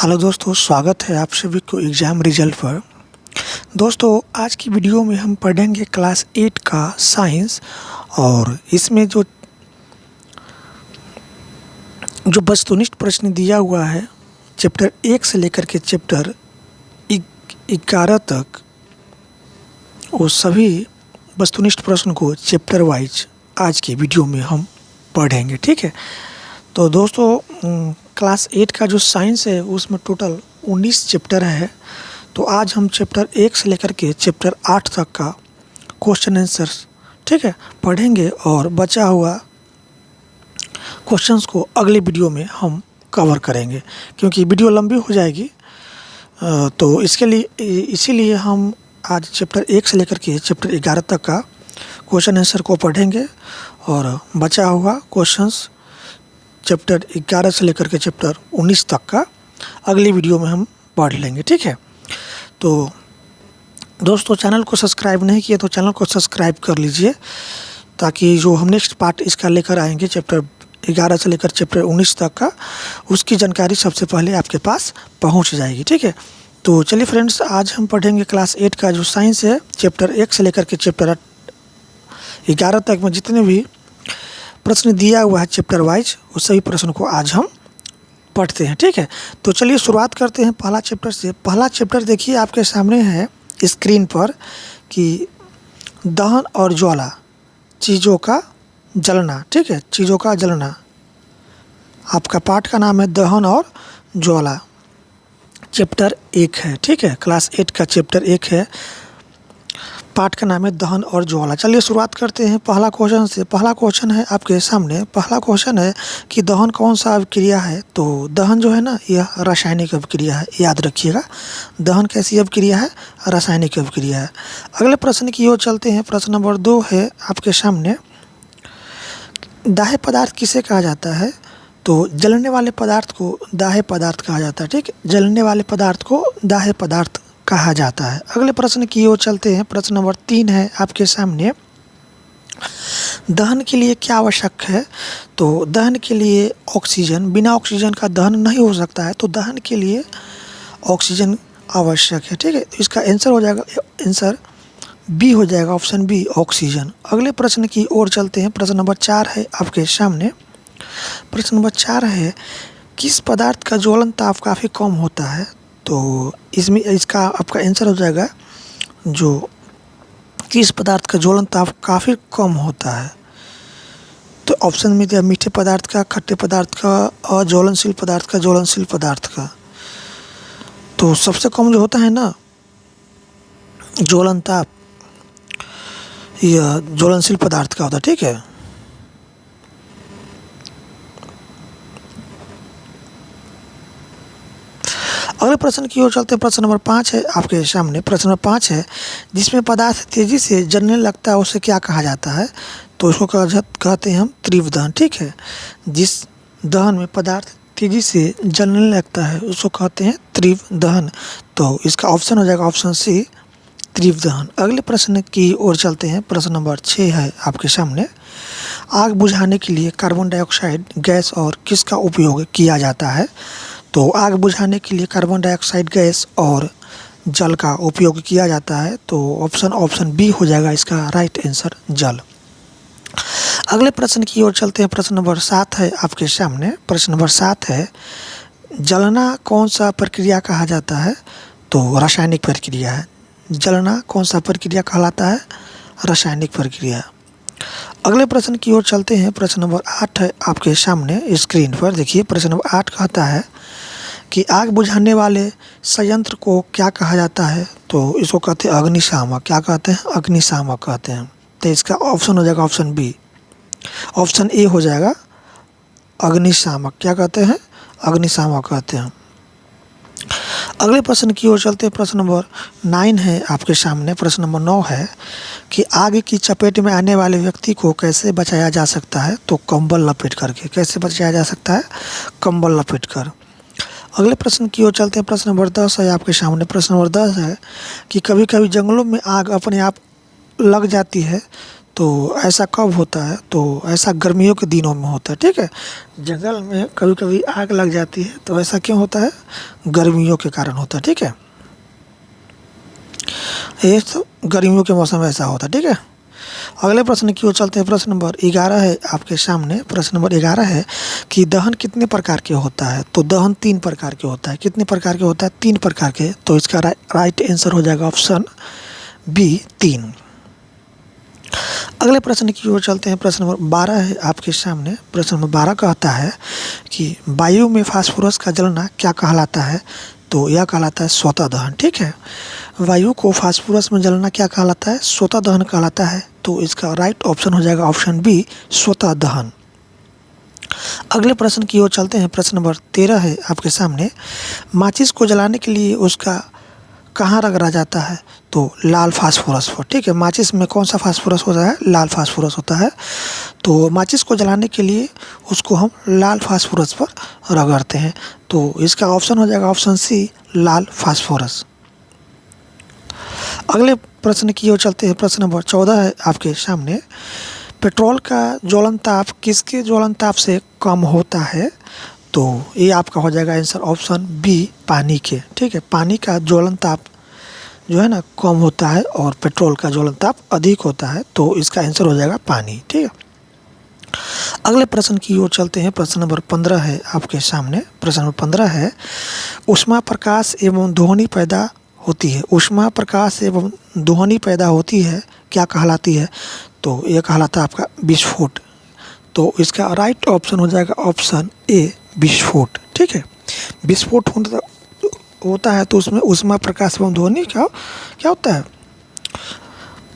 Hello दोस्तों, स्वागत है आप सभी को एग्ज़ाम रिजल्ट पर। दोस्तों, आज की वीडियो में हम पढ़ेंगे क्लास 8 का साइंस। और इसमें जो जो वस्तुनिष्ठ प्रश्न दिया हुआ है चैप्टर 1 से लेकर के चैप्टर 11 तक, वो सभी वस्तुनिष्ठ प्रश्न को चैप्टर वाइज आज की वीडियो में हम पढ़ेंगे। ठीक है, तो दोस्तों क्लास 8 का जो साइंस है उसमें टोटल 19 चैप्टर है। तो आज हम चैप्टर 1 से लेकर के चैप्टर 8 तक का क्वेश्चन आंसर्स ठीक है पढ़ेंगे, और बचा हुआ क्वेश्चंस को अगले वीडियो में हम कवर करेंगे, क्योंकि वीडियो लंबी हो जाएगी। तो इसीलिए हम आज चैप्टर 1 से लेकर के चैप्टर 11 तक का क्वेश्चन आंसर को पढ़ेंगे, और बचा हुआ क्वेश्चंस चैप्टर 11 से लेकर के चैप्टर 19 तक का अगली वीडियो में हम पढ़ लेंगे। ठीक है, तो दोस्तों चैनल को सब्सक्राइब नहीं किया तो चैनल को सब्सक्राइब कर लीजिए, ताकि जो हम नेक्स्ट पार्ट इसका लेकर आएंगे चैप्टर 11 से लेकर चैप्टर 19 तक का, उसकी जानकारी सबसे पहले आपके पास पहुंच जाएगी। ठीक है, तो चलिए फ्रेंड्स, आज हम पढ़ेंगे क्लास 8 का जो साइंस है चैप्टर 1 से लेकर के चैप्टर 11 तक में जितने भी प्रश्न दिया हुआ है चैप्टर वाइज, उस सभी प्रश्न को आज हम पढ़ते हैं। ठीक है, तो चलिए शुरुआत करते हैं पहला चैप्टर से। पहला चैप्टर देखिए आपके सामने है स्क्रीन पर कि दहन और ज्वाला, चीज़ों का जलना। ठीक है, चीज़ों का जलना, आपका पाठ का नाम है दहन और ज्वाला, चैप्टर 1 है। ठीक है, क्लास 8 का चैप्टर 1 है, पाठ का नाम है दहन और ज्वाला। चलिए शुरुआत करते हैं पहला क्वेश्चन से। पहला क्वेश्चन है आपके सामने, पहला क्वेश्चन है कि दहन कौन सा अभिक्रिया है। तो दहन जो है ना, यह रासायनिक अभिक्रिया है, याद रखिएगा। दहन कैसी अभिक्रिया है? रासायनिक अभिक्रिया है। अगले प्रश्न की ओर चलते हैं। प्रश्न नंबर 2 है आपके सामने, दाह्य पदार्थ किसे कहा जाता है। तो जलने वाले पदार्थ को दाह्य पदार्थ कहा जाता है। ठीक है, जलने वाले पदार्थ को दाह्य पदार्थ कहा जाता है। अगले प्रश्न की ओर चलते हैं। प्रश्न नंबर 3 है आपके सामने, दहन के लिए क्या आवश्यक है। तो दहन के लिए ऑक्सीजन, बिना ऑक्सीजन का दहन नहीं हो सकता है, तो दहन के लिए ऑक्सीजन आवश्यक है। ठीक है, तो इसका आंसर हो जाएगा, आंसर बी हो जाएगा, ऑप्शन बी, ऑक्सीजन। अगले प्रश्न की ओर चलते हैं। प्रश्न नंबर 4 है आपके सामने। प्रश्न नंबर 4 है, किस पदार्थ का ज्वलन ताप काफ़ी कम होता है। तो इसमें इसका आपका आंसर हो जाएगा, जो किस पदार्थ का ज्वलन ताप काफ़ी कम होता है। तो ऑप्शन में दिया मीठे पदार्थ का, खट्टे पदार्थ का, अज्वलनशील पदार्थ का, ज्वलनशील पदार्थ का। तो सबसे कम जो होता है ना ज्वलन ताप, यह ज्वलनशील पदार्थ का होता है। ठीक है, अगले प्रश्न की ओर चलते हैं। प्रश्न नंबर 5 है आपके सामने। प्रश्न नंबर 5 है, जिसमें पदार्थ तेजी से जलने लगता है उसे क्या कहा जाता है। तो इसको कहते हैं हम तीव्र दहन। ठीक है, जिस दहन में पदार्थ तेजी से जलने लगता है उसको कहते हैं तीव्र दहन। तो इसका ऑप्शन हो जाएगा ऑप्शन सी, तीव्र दहन। अगले प्रश्न की ओर चलते हैं। प्रश्न नंबर 6 है आपके सामने, आग बुझाने के लिए कार्बन डाइऑक्साइड गैस और किसका उपयोग किया जाता है। तो आग बुझाने के लिए कार्बन डाइऑक्साइड गैस और जल का उपयोग किया जाता है। तो ऑप्शन बी हो जाएगा इसका राइट आंसर, जल। अगले प्रश्न की ओर चलते हैं। प्रश्न नंबर 7 है आपके सामने। प्रश्न नंबर 7 है, जलना कौन सा प्रक्रिया कहा जाता है। तो रासायनिक प्रक्रिया है। जलना कौन सा प्रक्रिया कहलाता है? रासायनिक प्रक्रिया। अगले प्रश्न की ओर चलते हैं। प्रश्न नंबर 8 है आपके सामने स्क्रीन पर। देखिए प्रश्न नंबर 8 कहता है कि आग बुझाने वाले संयंत्र को क्या कहा जाता है। तो इसको कहते हैं अग्निशामक। क्या कहते हैं? अग्निशामक कहते हैं। तो इसका ऑप्शन हो जाएगा ऑप्शन बी, ऑप्शन ए हो जाएगा, अग्निशामक। क्या कहते हैं? अग्निशामक कहते हैं। अगले प्रश्न की ओर चलते हैं। प्रश्न नंबर 9 है आपके सामने। प्रश्न नंबर 9 है कि आग की चपेट में आने वाले व्यक्ति को कैसे बचाया जा सकता है। तो कंबल लपेट करके। कैसे बचाया जा सकता है? कंबल लपेट कर। अगले प्रश्न की ओर चलते हैं। प्रश्न नंबर 10 है आपके सामने। प्रश्न नंबर 10 है कि कभी कभी जंगलों में आग अपने आप लग जाती है, तो तो ऐसा कब होता है? तो ऐसा गर्मियों के दिनों में होता है, ठीक है। जंगल में कभी कभी आग लग जाती है, तो ऐसा क्यों होता है? गर्मियों के कारण होता है, ठीक है। ये तो गर्मियों के मौसम में ऐसा होता है, ठीक है। अगले प्रश्न की ओर चलते हैं। प्रश्न नंबर 11 है आपके सामने। प्रश्न नंबर 11 है कि दहन कितने प्रकार के होता है? तो दहन 3 प्रकार के होता है। कितने प्रकार के होता है? 3 प्रकार के। तो इसका राइट आंसर हो जाएगा ऑप्शन बी 3। अगले प्रश्न की ओर चलते हैं। प्रश्न नंबर 12 है आपके सामने। प्रश्न नंबर 12 कहता है कि वायु में फास्फोरस का जलना क्या कहलाता है? तो यह कहलाता है स्वतः दहन, ठीक है। वायु को फास्फोरस में जलना क्या कहलाता है? स्वतः दहन कहलाता है। तो इसका राइट ऑप्शन हो जाएगा ऑप्शन बी स्वतः दहन। अगले प्रश्न की ओर चलते हैं। प्रश्न नंबर 13 है आपके सामने। माचिस को जलाने के लिए उसका कहाँ रगड़ा जाता है? तो लाल फास्फोरस पर, ठीक है। माचिस में कौन सा फास्फोरस होता है? लाल फास्फोरस होता है। तो माचिस को जलाने के लिए उसको हम लाल फास्फोरस पर रगड़ते हैं। तो इसका ऑप्शन हो जाएगा ऑप्शन सी लाल फास्फोरस। अगले प्रश्न की ओर चलते हैं। प्रश्न नंबर 14 है आपके सामने। पेट्रोल का ज्वलन ताप किसके ज्वलन ताप से कम होता है? तो ये आपका हो जाएगा आंसर ऑप्शन बी पानी के, ठीक है। पानी का ज्वलन ताप जो है ना कम होता है और पेट्रोल का ज्वलन ताप अधिक होता है। तो इसका आंसर हो जाएगा पानी, ठीक है। अगले प्रश्न की ओर चलते हैं। प्रश्न नंबर 15 है आपके सामने। प्रश्न नंबर 15 है ऊष्मा प्रकाश एवं ध्वनि पैदा होती है। ऊष्मा प्रकाश एवं ध्वनि पैदा होती है, क्या कहलाती है? तो यह कहलाता है आपका विस्फोट। तो इसका राइट ऑप्शन हो जाएगा ऑप्शन ए विस्फोट, ठीक है। विस्फोट होता है तो उसमें ऊष्मा प्रकाश एवं ध्वनि क्या होता है?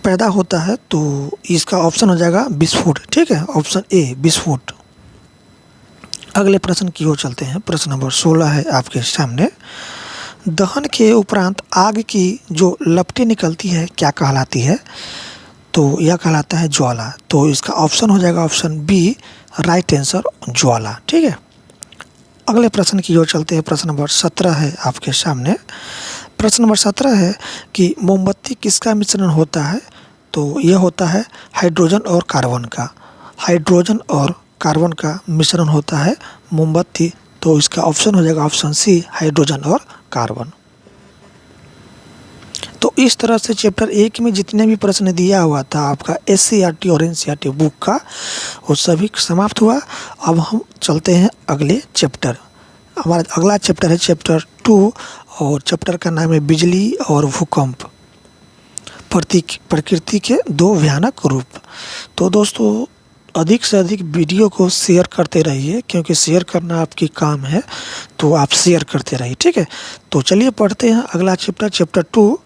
पैदा होता है। तो इसका ऑप्शन हो जाएगा विस्फोट, ठीक है। ऑप्शन ए विस्फोट। अगले प्रश्न की ओर चलते हैं। प्रश्न नंबर 16 है आपके सामने। दहन के उपरांत आग की जो लपटें निकलती है क्या कहलाती है? तो यह कहलाता है ज्वाला। तो इसका ऑप्शन हो जाएगा ऑप्शन बी राइट आंसर ज्वाला, ठीक है। अगले प्रश्न की ओर चलते हैं। प्रश्न नंबर 17 है आपके सामने। प्रश्न नंबर 17 है कि मोमबत्ती किसका मिश्रण होता है? तो यह होता है हाइड्रोजन और कार्बन का। हाइड्रोजन और कार्बन का मिश्रण होता है मोमबत्ती। तो इसका ऑप्शन हो जाएगा ऑप्शन सी हाइड्रोजन और कार्बन। तो इस तरह से चैप्टर 1 में जितने भी प्रश्न दिया हुआ था आपका SCERT और NCERT बुक का, वो सभी समाप्त हुआ। अब हम चलते हैं अगले चैप्टर। हमारा अगला चैप्टर है चैप्टर 2 और चैप्टर का नाम है बिजली और भूकंप, प्रकृति के 2 भयानक रूप। तो दोस्तों अधिक से अधिक वीडियो को शेयर करते रहिए, क्योंकि शेयर करना आपकी काम है। तो आप शेयर करते रहिए, ठीक है। तो चलिए पढ़ते हैं अगला चैप्टर, चैप्टर 2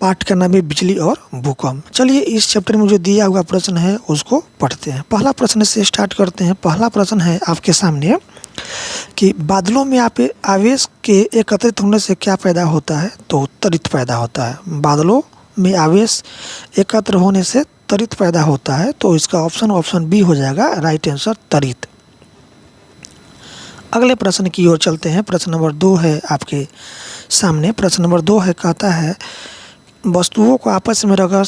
पाठ का नाम है बिजली और भूकंप। चलिए इस चैप्टर में जो दिया हुआ प्रश्न है उसको पढ़ते हैं। पहला प्रश्न से स्टार्ट करते हैं। पहला प्रश्न है आपके सामने कि बादलों में आवेश के एकत्रित होने से क्या पैदा होता है? तो त्वरित पैदा होता है। बादलों में आवेश एकत्र होने से त्वरित पैदा होता है। तो इसका ऑप्शन बी हो जाएगा राइट आंसर त्वरित। अगले प्रश्न की ओर चलते हैं। प्रश्न नंबर 2 है आपके सामने। प्रश्न नंबर 2 है कहता है वस्तुओं को आपस में रगड़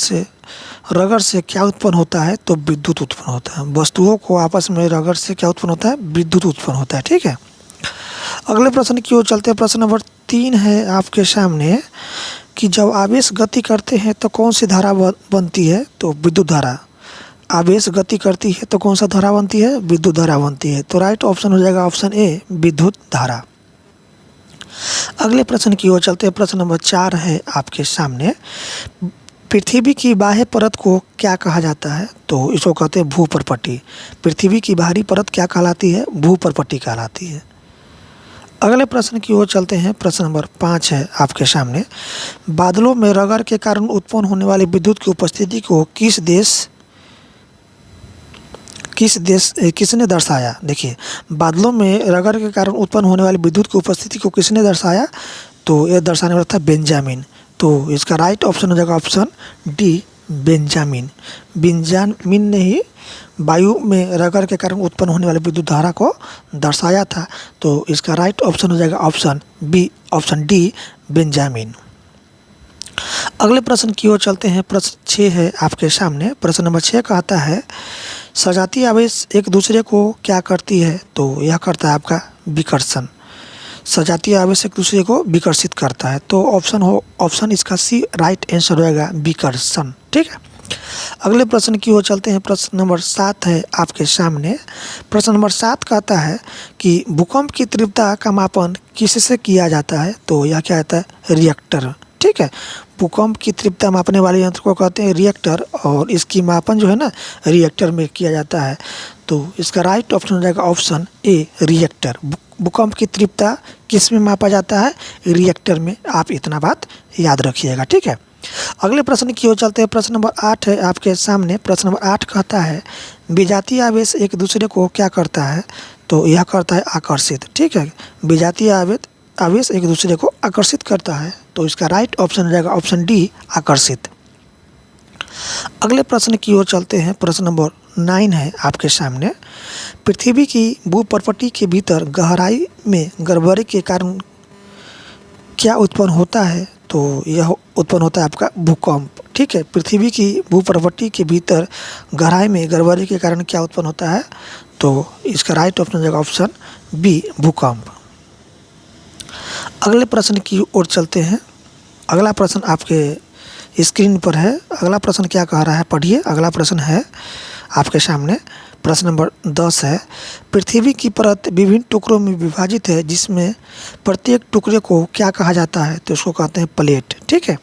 से क्या उत्पन्न होता है? तो विद्युत उत्पन्न होता है। वस्तुओं को आपस में रगड़ से क्या उत्पन्न होता है? विद्युत उत्पन्न होता है, ठीक है। अगले प्रश्न की ओर चलते हैं। प्रश्न नंबर 3 है आपके सामने कि जब आवेश गति करते हैं तो कौन सी धारा बनती है? तो विद्युत धारा। आवेश गति करती है तो कौन सा धारा बनती है? विद्युत धारा बनती है। तो राइट ऑप्शन हो जाएगा ऑप्शन ए विद्युत धारा। अगले प्रश्न की ओर चलते हैं। प्रश्न नंबर 4 है आपके सामने। पृथ्वी की बाह्य परत को क्या कहा जाता है? तो इसको कहते हैं भूपर्पटी। पृथ्वी की बाहरी परत क्या कहलाती है? भूपर्पटी कहलाती है। अगले प्रश्न की ओर चलते हैं। प्रश्न नंबर 5 है आपके सामने। बादलों में रगड़ के कारण उत्पन्न होने वाली विद्युत की उपस्थिति को किसने दर्शाया? देखिए बादलों में रगड़ के कारण उत्पन्न होने वाली विद्युत की उपस्थिति को किसने दर्शाया? तो यह दर्शाने वाला था बेंजामिन। तो इसका राइट ऑप्शन हो जाएगा ऑप्शन डी बेंजामिन। बेंजामिन ने ही वायु में रगड़ के कारण उत्पन्न होने वाली विद्युत धारा को दर्शाया था। तो इसका राइट ऑप्शन हो जाएगा option B option D Benjamin. अगले प्रश्न की ओर चलते हैं। प्रश्न 6 है आपके सामने। प्रश्न नंबर 6 कहता है सजातीय आवेश एक दूसरे को क्या करती है? तो यह करता है आपका विकर्षण। सजातीय आवेश एक दूसरे को विकर्षित करता है। तो ऑप्शन इसका सी राइट आंसर होगा, विकर्षण। ठीक है। अगले प्रश्न की ओर चलते हैं। प्रश्न नंबर 7 है आपके सामने। प्रश्न नंबर 7 कहता है कि भूकंप की तीव्रता का मापन किससे किया जाता है? तो यह क्या आता है? रिएक्टर। ठीक है। भूकंप की तीव्रता मापने वाले यंत्र को कहते हैं रिएक्टर, और इसकी मापन जो है ना रिएक्टर में किया जाता है। तो इसका राइट ऑप्शन हो जाएगा ऑप्शन ए, रिएक्टर। भूकंप की तीव्रता किस में मापा जाता है? रिएक्टर में। आप इतना बात याद रखिएगा। ठीक है। अगले प्रश्न की ओर चलते हैं। प्रश्न नंबर 8 है आपके सामने। प्रश्न नंबर 8 कहता है विजातीय आवेश एक दूसरे को क्या करता है? तो यह करता है आकर्षित। ठीक है। विजातीय आवेश एक दूसरे को आकर्षित करता है। तो इसका राइट ऑप्शन हो जाएगा ऑप्शन डी, आकर्षित। अगले प्रश्न की ओर चलते हैं। प्रश्न नंबर 9 है आपके सामने। पृथ्वी की भूपर्पटी के भीतर गहराई में गड़बड़ी के कारण क्या उत्पन्न होता है? तो यह उत्पन्न होता है आपका भूकंप। ठीक है। पृथ्वी की भूपर्पटी के भीतर गहराई में गड़बड़ी के कारण क्या उत्पन्न होता है? तो इसका राइट ऑप्शन हो जाएगा ऑप्शन बी, भूकंप। अगले प्रश्न की ओर चलते हैं। अगला प्रश्न आपके स्क्रीन पर है। अगला प्रश्न क्या कह रहा है, पढ़िए। अगला प्रश्न है आपके सामने। प्रश्न नंबर 10 है पृथ्वी की परत विभिन्न टुकड़ों में विभाजित है, जिसमें प्रत्येक टुकड़े को क्या कहा जाता है? तो उसको कहते हैं प्लेट। ठीक है।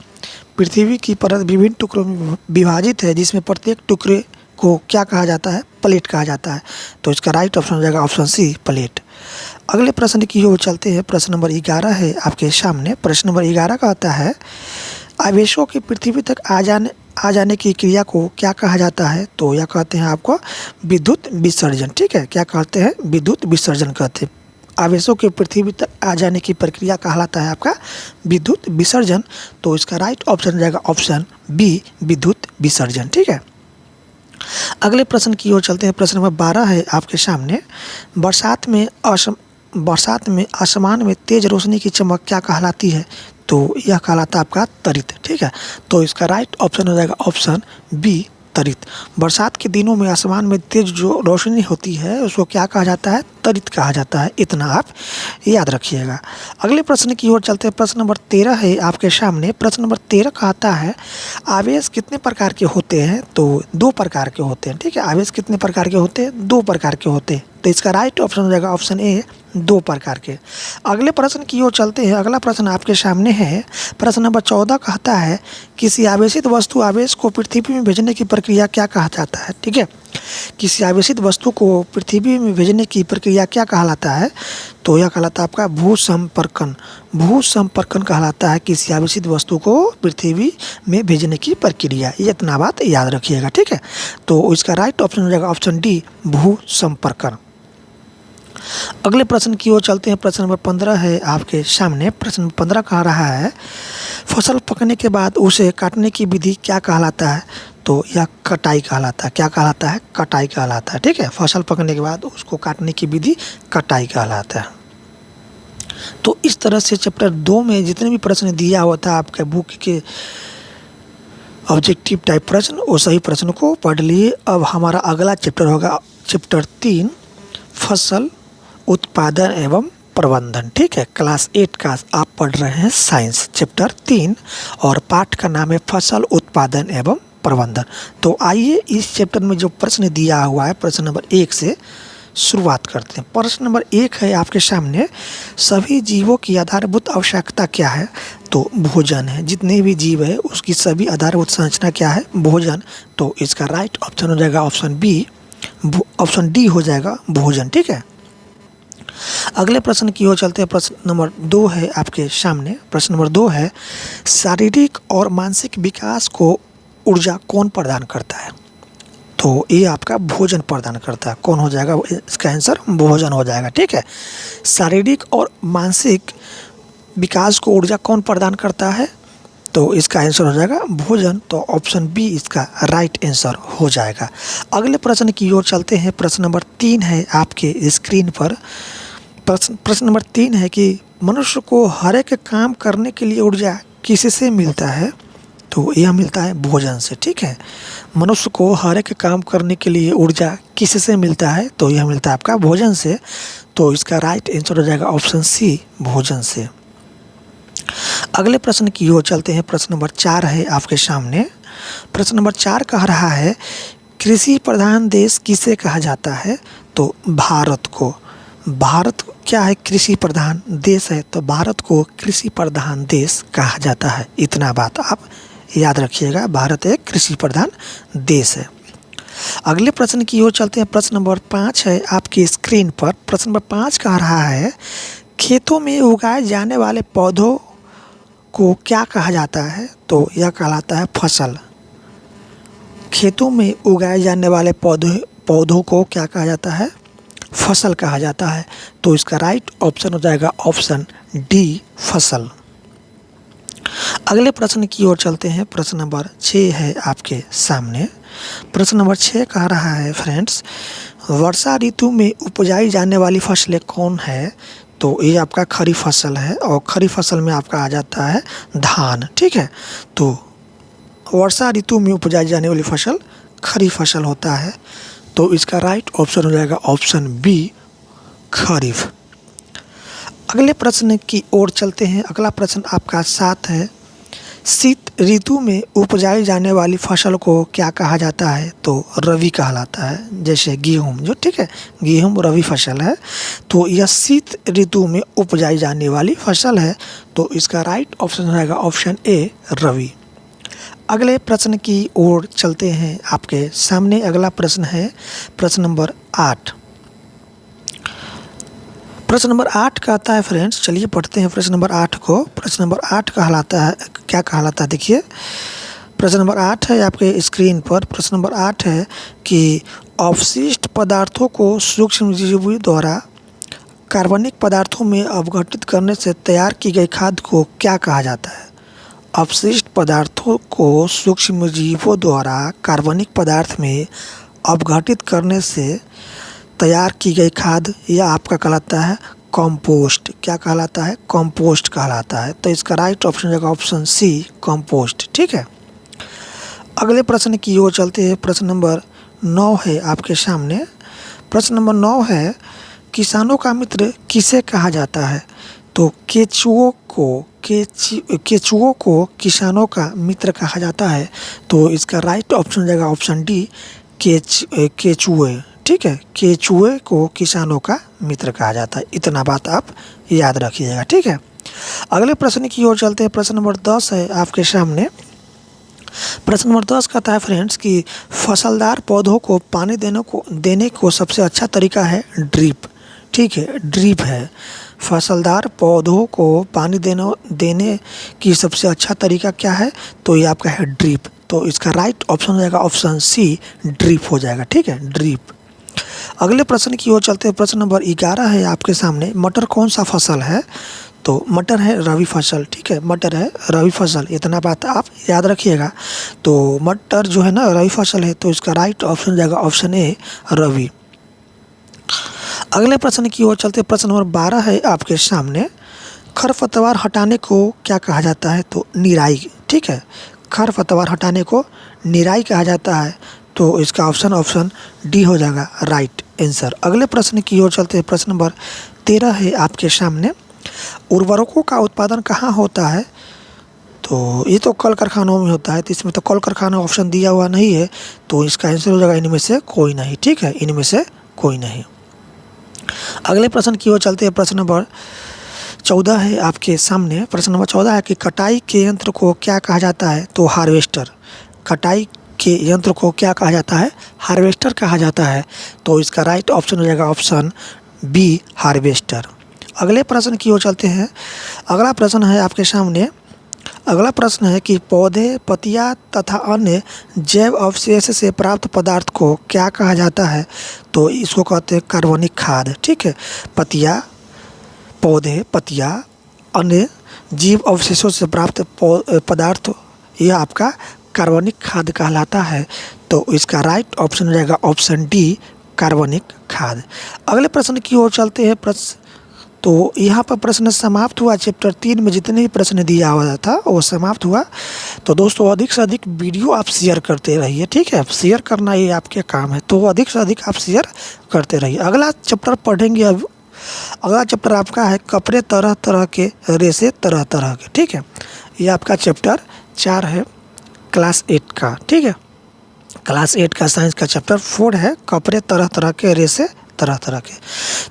पृथ्वी की परत विभिन्न टुकड़ों में विभाजित है, जिसमें प्रत्येक टुकड़े को क्या कहा जाता है? प्लेट कहा जाता है। तो इसका राइट ऑप्शन हो जाएगा ऑप्शन सी, प्लेट। अगले प्रश्न की ओर चलते हैं। प्रश्न नंबर 11 है आपके सामने। प्रश्न नंबर 11 कहता है आवेशों के पृथ्वी तक आ जाने की क्रिया को क्या कहा जाता है? तो यह कहते हैं आपको विद्युत विसर्जन। ठीक है। क्या कहते हैं? विद्युत विसर्जन कहते हैं। आवेशों के पृथ्वी तक आ जाने की प्रक्रिया कहलाता है आपका विद्युत विसर्जन। तो इसका राइट ऑप्शन हो जाएगा ऑप्शन बी, विद्युत विसर्जन। ठीक है। अगले प्रश्न की ओर चलते हैं। प्रश्न नंबर 12 है आपके सामने। बरसात में आसमान में तेज रोशनी की चमक क्या कहलाती है? तो यह कहलाता है आपका तरित। ठीक है। तो इसका राइट ऑप्शन हो जाएगा ऑप्शन बी, तरित। बरसात के दिनों में आसमान में तेज जो रोशनी होती है उसको क्या कहा जाता है? तरित कहा जाता है। इतना आप याद रखिएगा। अगले प्रश्न की ओर चलते हैं। प्रश्न नंबर 13 है आपके सामने। प्रश्न नंबर 13 कहता है आवेश कितने प्रकार के होते हैं? तो 2 प्रकार के होते हैं। ठीक है। आवेश कितने प्रकार के होते हैं? 2 प्रकार के होते हैं। तो इसका राइट ऑप्शन हो जाएगा ऑप्शन ए, 2 प्रकार के। अगले प्रश्न की ओर चलते हैं। अगला प्रश्न आपके सामने है। प्रश्न नंबर 14 कहता है किसी आवेशित वस्तु आवेश को पृथ्वी में भेजने की प्रक्रिया क्या कहा जाता है? ठीक है। किसी आवेशित वस्तु को पृथ्वी में भेजने की प्रक्रिया क्या कहलाता है? तो यह कहलाता है आपका भूसंपर्कन। भूसंपर्कन कहलाता है किसी आवेशित वस्तु को पृथ्वी में भेजने की प्रक्रिया। ये इतना बात याद रखिएगा। ठीक है। तो इसका राइट ऑप्शन हो जाएगा ऑप्शन डी, भूसंपर्कन। अगले प्रश्न की ओर चलते हैं। प्रश्न नंबर 15 है आपके सामने। प्रश्न 15 कह रहा है फसल पकने के बाद उसे काटने की विधि क्या कहलाता है? तो यह कटाई कहलाता है। क्या कहलाता है? कटाई कहलाता है। ठीक है। फसल पकने के बाद उसको काटने की विधि कटाई कहलाता है। तो इस तरह से चैप्टर 2 में जितने भी प्रश्न दिया हुआ था आपके बुक के ऑब्जेक्टिव टाइप प्रश्न, वो सही प्रश्न को पढ़ लिए। अब हमारा अगला चैप्टर होगा चैप्टर 3, फसल उत्पादन एवं प्रबंधन। ठीक है। क्लास 8 का आप पढ़ रहे हैं साइंस चैप्टर 3, और पाठ का नाम है फसल उत्पादन एवं प्रबंधन। तो आइए इस चैप्टर में जो प्रश्न दिया हुआ है प्रश्न नंबर 1 से शुरुआत करते हैं। प्रश्न नंबर 1 है आपके सामने। सभी जीवों की आधारभूत आवश्यकता क्या है? तो भोजन है। जितने भी जीव है उसकी सभी आधारभूत संरचना क्या है? भोजन। तो इसका राइट ऑप्शन हो जाएगा ऑप्शन बी, ऑप्शन डी हो जाएगा भोजन। ठीक है। अगले प्रश्न की ओर चलते हैं। प्रश्न नंबर 2 है आपके सामने। प्रश्न नंबर 2 है शारीरिक और मानसिक विकास को ऊर्जा कौन प्रदान करता है? तो ये आपका भोजन प्रदान करता है। कौन हो जाएगा इसका आंसर? भोजन हो जाएगा। ठीक है। शारीरिक और मानसिक विकास को ऊर्जा कौन प्रदान करता है? तो इसका आंसर हो जाएगा भोजन। तो ऑप्शन बी इसका राइट आंसर हो जाएगा। अगले प्रश्न की ओर चलते हैं। प्रश्न नंबर 3 है आपके स्क्रीन पर। प्रश्न नंबर 3 है कि मनुष्य को हर एक काम करने के लिए ऊर्जा किससे मिलता है? तो यह मिलता है भोजन से, ठीक है। मनुष्य को हर एक काम करने के लिए ऊर्जा किससे मिलता है, तो यह मिलता है आपका भोजन से। तो इसका राइट आंसर हो जाएगा ऑप्शन सी, भोजन से। अगले प्रश्न की ओर चलते हैं। प्रश्न नंबर 4 है आपके सामने। प्रश्न नंबर 4 कह रहा है कृषि प्रधान देश किसे कहा जाता है, तो भारत को। भारत क्या है, कृषि प्रधान देश है, तो भारत को कृषि प्रधान देश कहा जाता है। इतना बात आप याद रखिएगा, भारत एक कृषि प्रधान देश है। अगले प्रश्न की ओर चलते हैं। प्रश्न नंबर 5 है आपकी स्क्रीन पर। प्रश्न नंबर 5 कह रहा है खेतों में उगाए जाने वाले पौधों को क्या कहा जाता है, तो यह कहलाता है फसल। खेतों में उगाए जाने वाले पौधों को क्या कहा जाता है, फसल कहा जाता है। तो इसका राइट ऑप्शन हो जाएगा ऑप्शन डी, फसल। अगले प्रश्न की ओर चलते हैं। प्रश्न नंबर 6 है आपके सामने। प्रश्न नंबर 6 कह रहा है फ्रेंड्स वर्षा ऋतु में उपजाई जाने वाली फसलें कौन है, तो ये आपका खरीफ फसल है, और खरीफ फसल में आपका आ जाता है धान, ठीक है। तो वर्षा ऋतु में उपजाई जाने वाली फसल खरीफ फसल होता है। तो इसका राइट ऑप्शन हो जाएगा ऑप्शन बी, खरीफ। अगले प्रश्न की ओर चलते हैं। अगला प्रश्न आपका 7 है शीत ऋतु में उपजाई जाने वाली फसल को क्या कहा जाता है, तो रबी कहलाता है। जैसे गेहूँ जो, ठीक है, गेहूँ रबी फसल है, तो यह शीत ऋतु में उपजाई जाने वाली फसल है। तो इसका राइट ऑप्शन हो जाएगा ऑप्शन ए, रबी। अगले प्रश्न की ओर चलते हैं आपके सामने। अगला प्रश्न है प्रश्न नंबर 8। प्रश्न नंबर 8 कहता है फ्रेंड्स, चलिए पढ़ते हैं प्रश्न नंबर 8 को। प्रश्न नंबर 8 कहलाता है, क्या कहलाता है देखिए। प्रश्न नंबर 8 है आपके स्क्रीन पर। प्रश्न नंबर 8 है कि अवशिष्ट पदार्थों को सूक्ष्मजीवों द्वारा कार्बनिक पदार्थों में अपघटित करने से तैयार की गई खाद को क्या कहा जाता है। अवशिष्ट पदार्थों को सूक्ष्मजीवों द्वारा कार्बनिक पदार्थ में अपघटित करने से तैयार की गई खाद यह आपका कहलाता है कंपोस्ट। क्या कहलाता है, कंपोस्ट कहलाता है। तो इसका राइट ऑप्शन हो जाएगा ऑप्शन सी, कंपोस्ट, ठीक है। अगले प्रश्न की ओर चलते हैं। प्रश्न नंबर 9 है आपके सामने। प्रश्न नंबर 9 है किसानों का मित्र किसे कहा जाता है, तो केचुओं को किसानों का मित्र कहा जाता है। तो इसका राइट ऑप्शन हो जाएगा ऑप्शन डी, केचुए, ठीक है। केचुए को किसानों का मित्र कहा जाता है। इतना बात आप याद रखिएगा, ठीक है। अगले प्रश्न की ओर चलते हैं। प्रश्न नंबर 10 है आपके सामने। प्रश्न नंबर 10 कहता है फ्रेंड्स कि फसलदार पौधों को पानी देने को सबसे अच्छा तरीका है ड्रिप, ठीक है, ड्रिप है। फसलदार पौधों को पानी देने की सबसे अच्छा तरीका क्या है, तो ये आपका है ड्रिप। तो इसका राइट ऑप्शन हो जाएगा ऑप्शन सी, ड्रिप हो जाएगा, ठीक है, ड्रिप। अगले प्रश्न की ओर चलते हैं। प्रश्न नंबर 11 है आपके सामने। मटर कौन सा फसल है, तो मटर है रबी फसल, ठीक है, मटर है रबी फसल। इतना बात आप याद रखिएगा। तो मटर जो है ना रबी फसल है, तो इसका राइट ऑप्शन हो जाएगा ऑप्शन ए, रबी। अगले प्रश्न की ओर चलते हैं। प्रश्न नंबर 12 है आपके सामने। खरपतवार हटाने को क्या कहा जाता है, तो निराई, ठीक है। खरपतवार हटाने को निराई कहा जाता है। तो इसका ऑप्शन डी हो जाएगा राइट आंसर। अगले प्रश्न की ओर चलते हैं। प्रश्न नंबर 13 है आपके सामने। उर्वरकों का उत्पादन कहाँ होता है, तो ये तो कल कारखानों में होता है। तो इसमें तो कल कारखाना ऑप्शन दिया हुआ नहीं है, तो इसका आंसर हो जाएगा इनमें से कोई नहीं, ठीक है, इनमें से कोई नहीं। अगले प्रश्न की ओर चलते हैं। प्रश्न नंबर 14 है आपके सामने। प्रश्न नंबर 14 है कि कटाई के यंत्र को क्या कहा जाता है, तो हार्वेस्टर। कटाई के यंत्र को क्या कहा जाता है, हार्वेस्टर कहा जाता है। तो इसका राइट ऑप्शन हो जाएगा ऑप्शन बी, हार्वेस्टर। अगले प्रश्न की ओर चलते हैं। अगला प्रश्न है आपके सामने। अगला प्रश्न है कि पौधे, पत्तियां तथा अन्य जैव अवशेष से प्राप्त पदार्थ को क्या कहा जाता है, तो इसको कहते हैं कार्बनिक खाद, ठीक है। पत्तियां, पौधे, पत्तियां, अन्य जीव अवशेषों से प्राप्त पदार्थ यह आपका कार्बनिक खाद कहलाता है। तो इसका राइट ऑप्शन हो जाएगा ऑप्शन डी, कार्बनिक खाद। अगले प्रश्न की ओर चलते हैं। तो यहाँ पर प्रश्न समाप्त हुआ। चैप्टर 3 में जितने भी प्रश्न दिया हुआ था वो समाप्त हुआ। तो दोस्तों अधिक से अधिक वीडियो आप शेयर करते रहिए, ठीक है। शेयर करना ये आपके काम है, तो अधिक से अधिक आप शेयर करते रहिए। अगला चैप्टर पढ़ेंगे अब। अगला चैप्टर आपका है कपड़े तरह तरह के, रेसे तरह तरह के, ठीक है। ये आपका चैप्टर 4 है क्लास 8 का, ठीक है। क्लास 8 का साइंस का चैप्टर 4 है कपड़े तरह तरह के, रेसे तरह तरह के।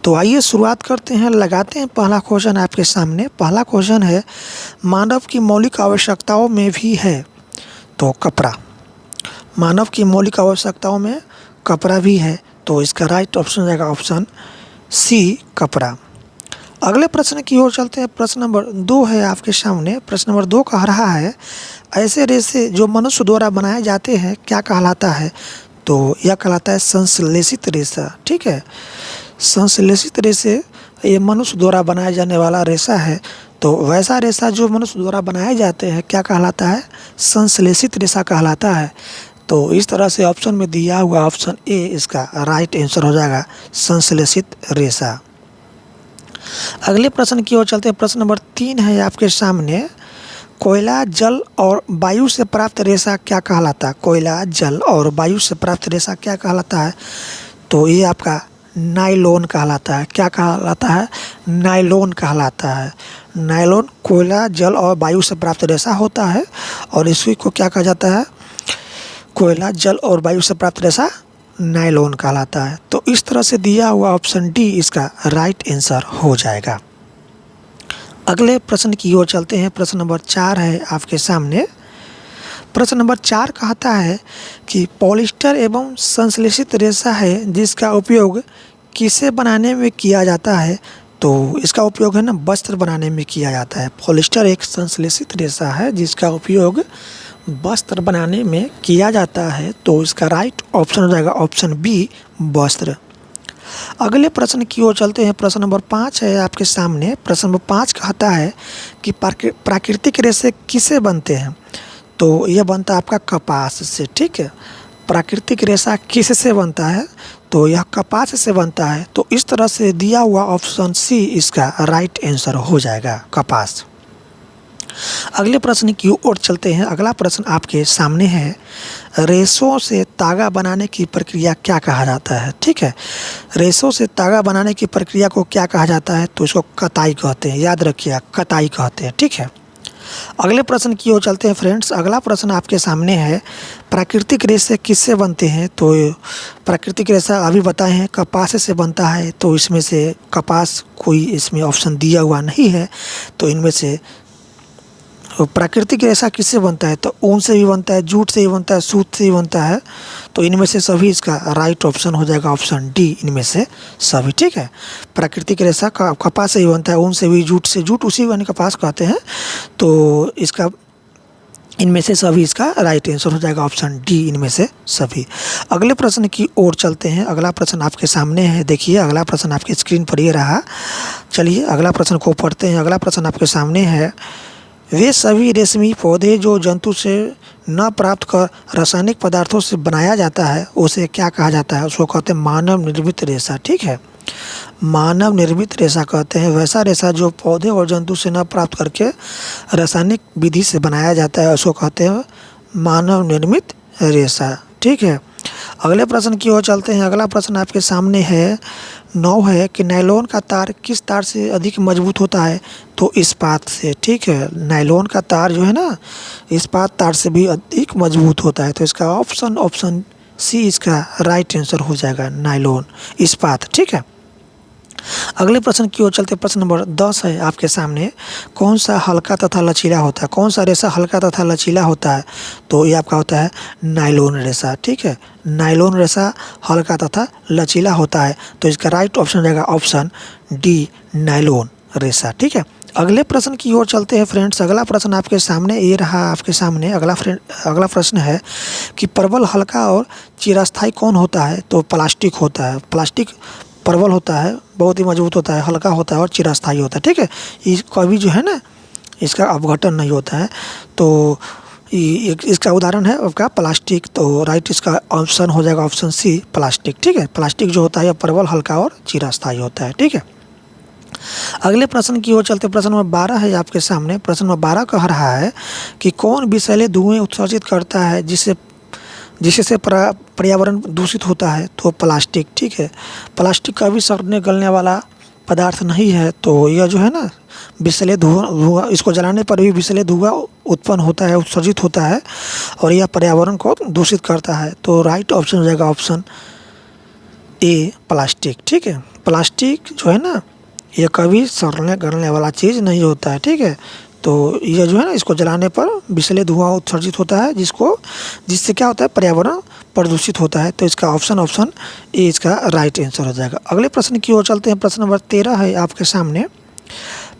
तो आइए शुरुआत करते हैं, लगाते हैं पहला क्वेश्चन आपके सामने। पहला क्वेश्चन है मानव की मौलिक आवश्यकताओं में भी है तो कपड़ा। मानव की मौलिक आवश्यकताओं में कपड़ा भी है, तो इसका राइट ऑप्शन रहेगा ऑप्शन सी, कपड़ा। अगले प्रश्न की ओर चलते हैं। प्रश्न नंबर 2 है आपके सामने। प्रश्न नंबर 2 कह रहा है ऐसे रेशे जो मनुष्य द्वारा बनाए जाते हैं क्या कहलाता है? तो यह कहलाता है संश्लेषित रेशा, ठीक है। संश्लेषित रेशे ये मनुष्य द्वारा बनाया जाने वाला रेशा है। तो वैसा रेशा जो मनुष्य द्वारा बनाए जाते हैं क्या कहलाता है? संश्लेषित रेशा कहलाता है। तो इस तरह से ऑप्शन में दिया हुआ ऑप्शन ए इसका राइट आंसर हो जाएगा, संश्लेषित रेशा। अगले प्रश्न की ओर चलते हैं। प्रश्न नंबर 3 है आपके सामने। कोयला, जल और वायु से प्राप्त रेशा क्या कहलाता है? कोयला, जल और वायु से प्राप्त रेशा क्या कहलाता है? तो ये आपका नायलॉन कहलाता है। क्या कहलाता है? नायलॉन कहलाता है। नायलॉन कोयला, जल और वायु से प्राप्त रेशा होता है और इसी को क्या कहा जाता है? कोयला, जल और वायु से प्राप्त रेशा नायलॉन कहलाता है। तो इस तरह से दिया हुआ ऑप्शन डी इसका राइट आंसर हो जाएगा। अगले प्रश्न की ओर चलते हैं। प्रश्न नंबर 4 है आपके सामने। प्रश्न नंबर 4 कहता है कि पॉलिस्टर एवं संश्लेषित रेशा है जिसका उपयोग किसे बनाने में किया जाता है? तो इसका उपयोग है ना वस्त्र बनाने में किया जाता है। पॉलिस्टर एक संश्लेषित रेशा है जिसका उपयोग वस्त्र बनाने में किया जाता है। तो इसका राइट ऑप्शन हो जाएगा ऑप्शन बी, वस्त्र। अगले प्रश्न की ओर चलते हैं। प्रश्न नंबर 5 है आपके सामने। प्रश्न नंबर 5 कहता है कि प्राकृतिक रेशे किससे बनते हैं? तो यह बनता है आपका कपास से, ठीक है। प्राकृतिक रेशा किससे बनता है? तो यह कपास से बनता है। तो इस तरह से दिया हुआ ऑप्शन सी इसका राइट आंसर हो जाएगा, कपास। अगले प्रश्न की ओर चलते हैं। अगला प्रश्न आपके सामने है रेशों से तागा बनाने की प्रक्रिया क्या कहा जाता है? ठीक है, रेशों से तागा बनाने की प्रक्रिया को क्या कहा जाता है? तो इसको कताई कहते हैं, याद रखिए कताई कहते हैं, ठीक है। अगले प्रश्न की ओर चलते हैं फ्रेंड्स। अगला प्रश्न आपके सामने है प्राकृतिक रेशे किससे बनते हैं? तो प्राकृतिक रेशा अभी बताए हैं कपास से बनता है। तो इसमें से कपास कोई इसमें ऑप्शन दिया हुआ नहीं है। तो इनमें से प्राकृतिक रेशा किससे बनता है? तो ऊन से भी बनता है, जूट से भी बनता है, सूत से भी बनता है। तो इनमें से सभी इसका राइट ऑप्शन हो जाएगा ऑप्शन डी, इनमें से सभी, ठीक है। प्राकृतिक रेशा कपास से ही बनता है, ऊन से भी, जूट से, जूट उसी को कपास कहते हैं। तो इसका इनमें से सभी इसका राइट आंसर हो जाएगा ऑप्शन डी, इनमें से सभी। अगले प्रश्न की ओर चलते हैं। अगला प्रश्न आपके सामने है, देखिए अगला प्रश्न आपकी स्क्रीन पर ये रहा। चलिए अगला प्रश्न को पढ़ते हैं। अगला प्रश्न आपके सामने है वे सभी रेशमी पौधे जो जंतु से न प्राप्त कर रासायनिक पदार्थों से बनाया जाता है उसे क्या कहा जाता है? उसको कहते हैं मानव निर्मित रेशा, ठीक है। मानव निर्मित रेशा कहते हैं वैसा रेशा जो पौधे और जंतु से न प्राप्त करके रासायनिक विधि से बनाया जाता है, उसको कहते हैं मानव निर्मित रेशा, ठीक है। अगले प्रश्न की ओर चलते हैं। अगला प्रश्न आपके सामने है 9 है कि नायलॉन का तार किस तार से अधिक मजबूत होता है? तो इस्पात से, ठीक है। नायलॉन का तार जो है ना इस्पात तार से भी अधिक मजबूत होता है। तो इसका ऑप्शन सी इसका राइट आंसर हो जाएगा, नायलॉन, इस्पात, ठीक है। अगले प्रश्न की ओर चलते प्रश्न नंबर 10 है आपके सामने। कौन सा हल्का तथा लचीला होता है? कौन सा रेशा हल्का तथा लचीला होता है? तो ये आपका होता है नायलॉन रेशा, ठीक है। नायलॉन रेशा हल्का तथा लचीला होता है। तो इसका राइट ऑप्शन रहेगा ऑप्शन डी, नायलॉन रेशा, ठीक है। अगले प्रश्न की ओर चलते हैं फ्रेंड्स। अगला प्रश्न आपके सामने ये रहा आपके सामने। अगला प्रश्न है कि प्रबल, हल्का और चिरस्थायी कौन होता है? तो प्लास्टिक होता है। प्लास्टिक प्रबल होता है, बहुत ही मजबूत होता है, हल्का होता है और चिरस्थायी होता है, ठीक है। ये कभी जो है ना इसका अपघटन नहीं होता है। तो इसका उदाहरण है आपका प्लास्टिक। तो राइट इसका ऑप्शन हो जाएगा ऑप्शन सी, प्लास्टिक, ठीक है। प्लास्टिक जो होता है प्रबल, हल्का और चिरस्थायी होता है, ठीक है। अगले प्रश्न की ओर चलते, प्रश्न नंबर 12 है आपके सामने। प्रश्न नंबर 12 कह रहा है कि कौन विषैले धुएं उत्सर्जित करता है जिससे पर्यावरण दूषित होता है? तो प्लास्टिक, ठीक है। प्लास्टिक का भी सड़ने गलने वाला पदार्थ नहीं है, तो यह जो है ना विषैले धुआं, इसको जलाने पर भी विषैले धुआं उत्पन्न होता है, उत्सर्जित होता है और यह पर्यावरण को दूषित करता है। तो राइट ऑप्शन हो जाएगा ऑप्शन ए, प्लास्टिक, ठीक है। प्लास्टिक जो है ना ये कभी सड़ने गलने वाला चीज़ नहीं होता है, ठीक है। तो यह जो है ना इसको जलाने पर विषैले धुआं उत्सर्जित होता है जिससे क्या होता है, पर्यावरण प्रदूषित होता है। तो इसका ऑप्शन ए इसका राइट आंसर हो जाएगा। अगले प्रश्न की ओर चलते हैं। प्रश्न नंबर 13 है आपके सामने।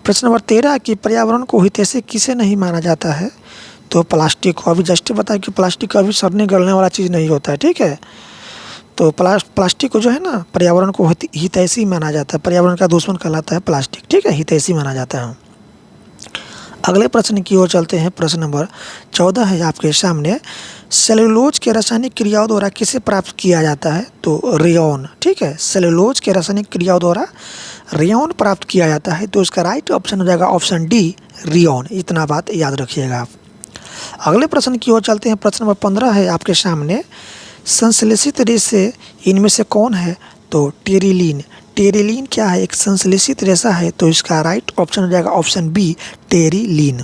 प्रश्न नंबर 13 कि पर्यावरण को हितैषी किसे नहीं माना जाता है? तो प्लास्टिक को। अभी जस्ट बताया कि प्लास्टिक कभी सड़ने गलने वाला चीज़ नहीं होता है, ठीक है। तो प्लास्टिक को जो है ना पर्यावरण को हितैषी माना जाता है, पर्यावरण का दुश्मन कहलाता है प्लास्टिक, ठीक है, हितैषी माना जाता है। अगले प्रश्न की ओर चलते हैं। प्रश्न नंबर 14 है आपके सामने। सेलुलोज के रासायनिक क्रियाओं द्वारा किसे प्राप्त किया जाता है? तो रेयॉन, ठीक है। सेलुलोज के रासायनिक क्रियाओं द्वारा रेयॉन प्राप्त किया जाता है। तो इसका राइट ऑप्शन हो जाएगा ऑप्शन डी, रेयॉन। इतना बात याद रखिएगा आप। अगले प्रश्न की ओर चलते हैं। प्रश्न नंबर 15 है आपके सामने। संश्लेषित रेशे इनमें से कौन है? तो टेरिलीन। टेरिलीन क्या है? एक संश्लेषित रेशा है। तो इसका राइट ऑप्शन हो जाएगा ऑप्शन बी, टेरिलीन।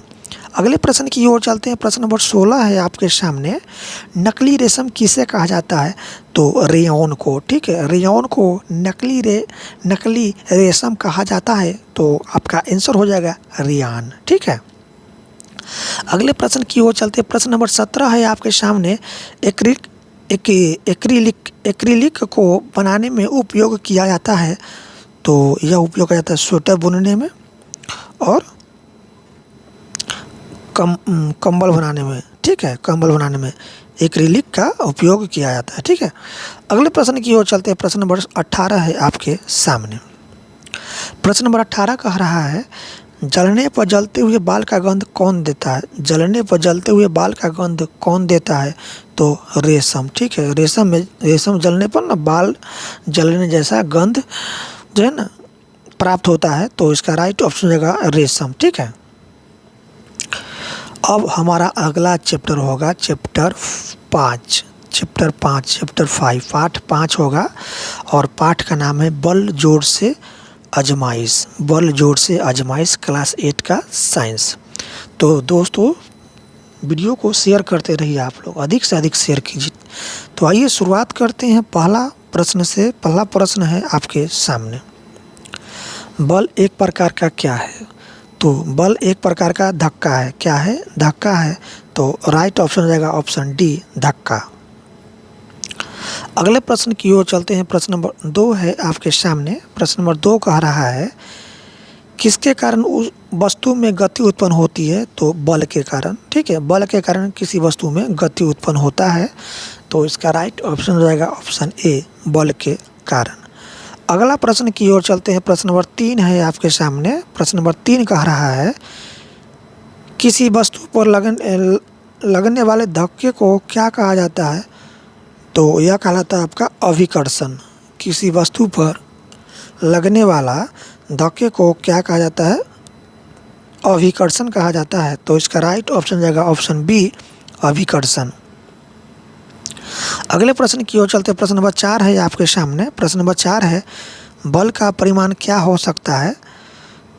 अगले प्रश्न की ओर चलते हैं। प्रश्न नंबर 16 है आपके सामने। नकली रेशम किसे कहा जाता है? तो रेयॉन को, ठीक है। रेयॉन को नकली रेशम कहा जाता है। तो आपका आंसर हो जाएगा रेयान, ठीक है। अगले प्रश्न की ओर चलते हैं। प्रश्न नंबर 17 है आपके सामने। एक्रिलिक को बनाने में उपयोग किया जाता है। तो यह उपयोग किया जाता है स्वेटर बुनने में और कंबल बनाने में, ठीक है। कंबल बनाने में एक्रिलिक का उपयोग किया जाता है, ठीक है। अगले प्रश्न की ओर चलते हैं। प्रश्न नंबर 18 है आपके सामने। प्रश्न नंबर 18 कह रहा है जलने पर जलते हुए बाल का गंध कौन देता है? जलने पर जलते हुए बाल का गंध कौन देता है? तो रेशम, ठीक है। रेशम जलने पर ना बाल जलने जैसा गंध जो है ना प्राप्त होता है। तो इसका राइट ऑप्शन हो जाएगा रेशम, ठीक है। अब हमारा अगला चैप्टर होगा चैप्टर 5, चैप्टर 5 पाठ 5 होगा और पाठ का नाम है बल जोर से आजमाइश। बल जोर से आजमाइश, क्लास 8 का साइंस। तो दोस्तों वीडियो को शेयर करते रहिए, आप लोग अधिक से अधिक शेयर कीजिए। तो आइए शुरुआत करते हैं पहला प्रश्न से। पहला प्रश्न है आपके सामने। बल एक प्रकार का क्या है? तो बल एक प्रकार का धक्का है। क्या है? धक्का है। तो राइट ऑप्शन हो जाएगा ऑप्शन डी, धक्का। अगले प्रश्न की ओर चलते हैं। प्रश्न नंबर 2 है आपके सामने। प्रश्न नंबर 2 कह रहा है किसके कारण उस वस्तु में गति उत्पन्न होती है? तो बल के कारण, ठीक है। बल के कारण किसी वस्तु में गति उत्पन्न होता है। तो इसका राइट ऑप्शन हो जाएगा ऑप्शन ए, बल के कारण। अगला प्रश्न की ओर चलते हैं। प्रश्न नंबर 3 है आपके सामने। प्रश्न नंबर 3 कह रहा है किसी वस्तु पर लगने वाले धक्के को क्या कहा जाता है? तो यह कहलाता है आपका अभिकर्षण। किसी वस्तु पर लगने वाला धक्के को क्या कहा जाता है? अभिकर्षण कहा जाता है। तो इसका राइट ऑप्शन जाएगा ऑप्शन बी, अभिकर्षण। अगले प्रश्न की ओर चलते हैं। प्रश्न नंबर 4 है आपके सामने। प्रश्न नंबर 4 है बल का परिमाण क्या हो सकता है?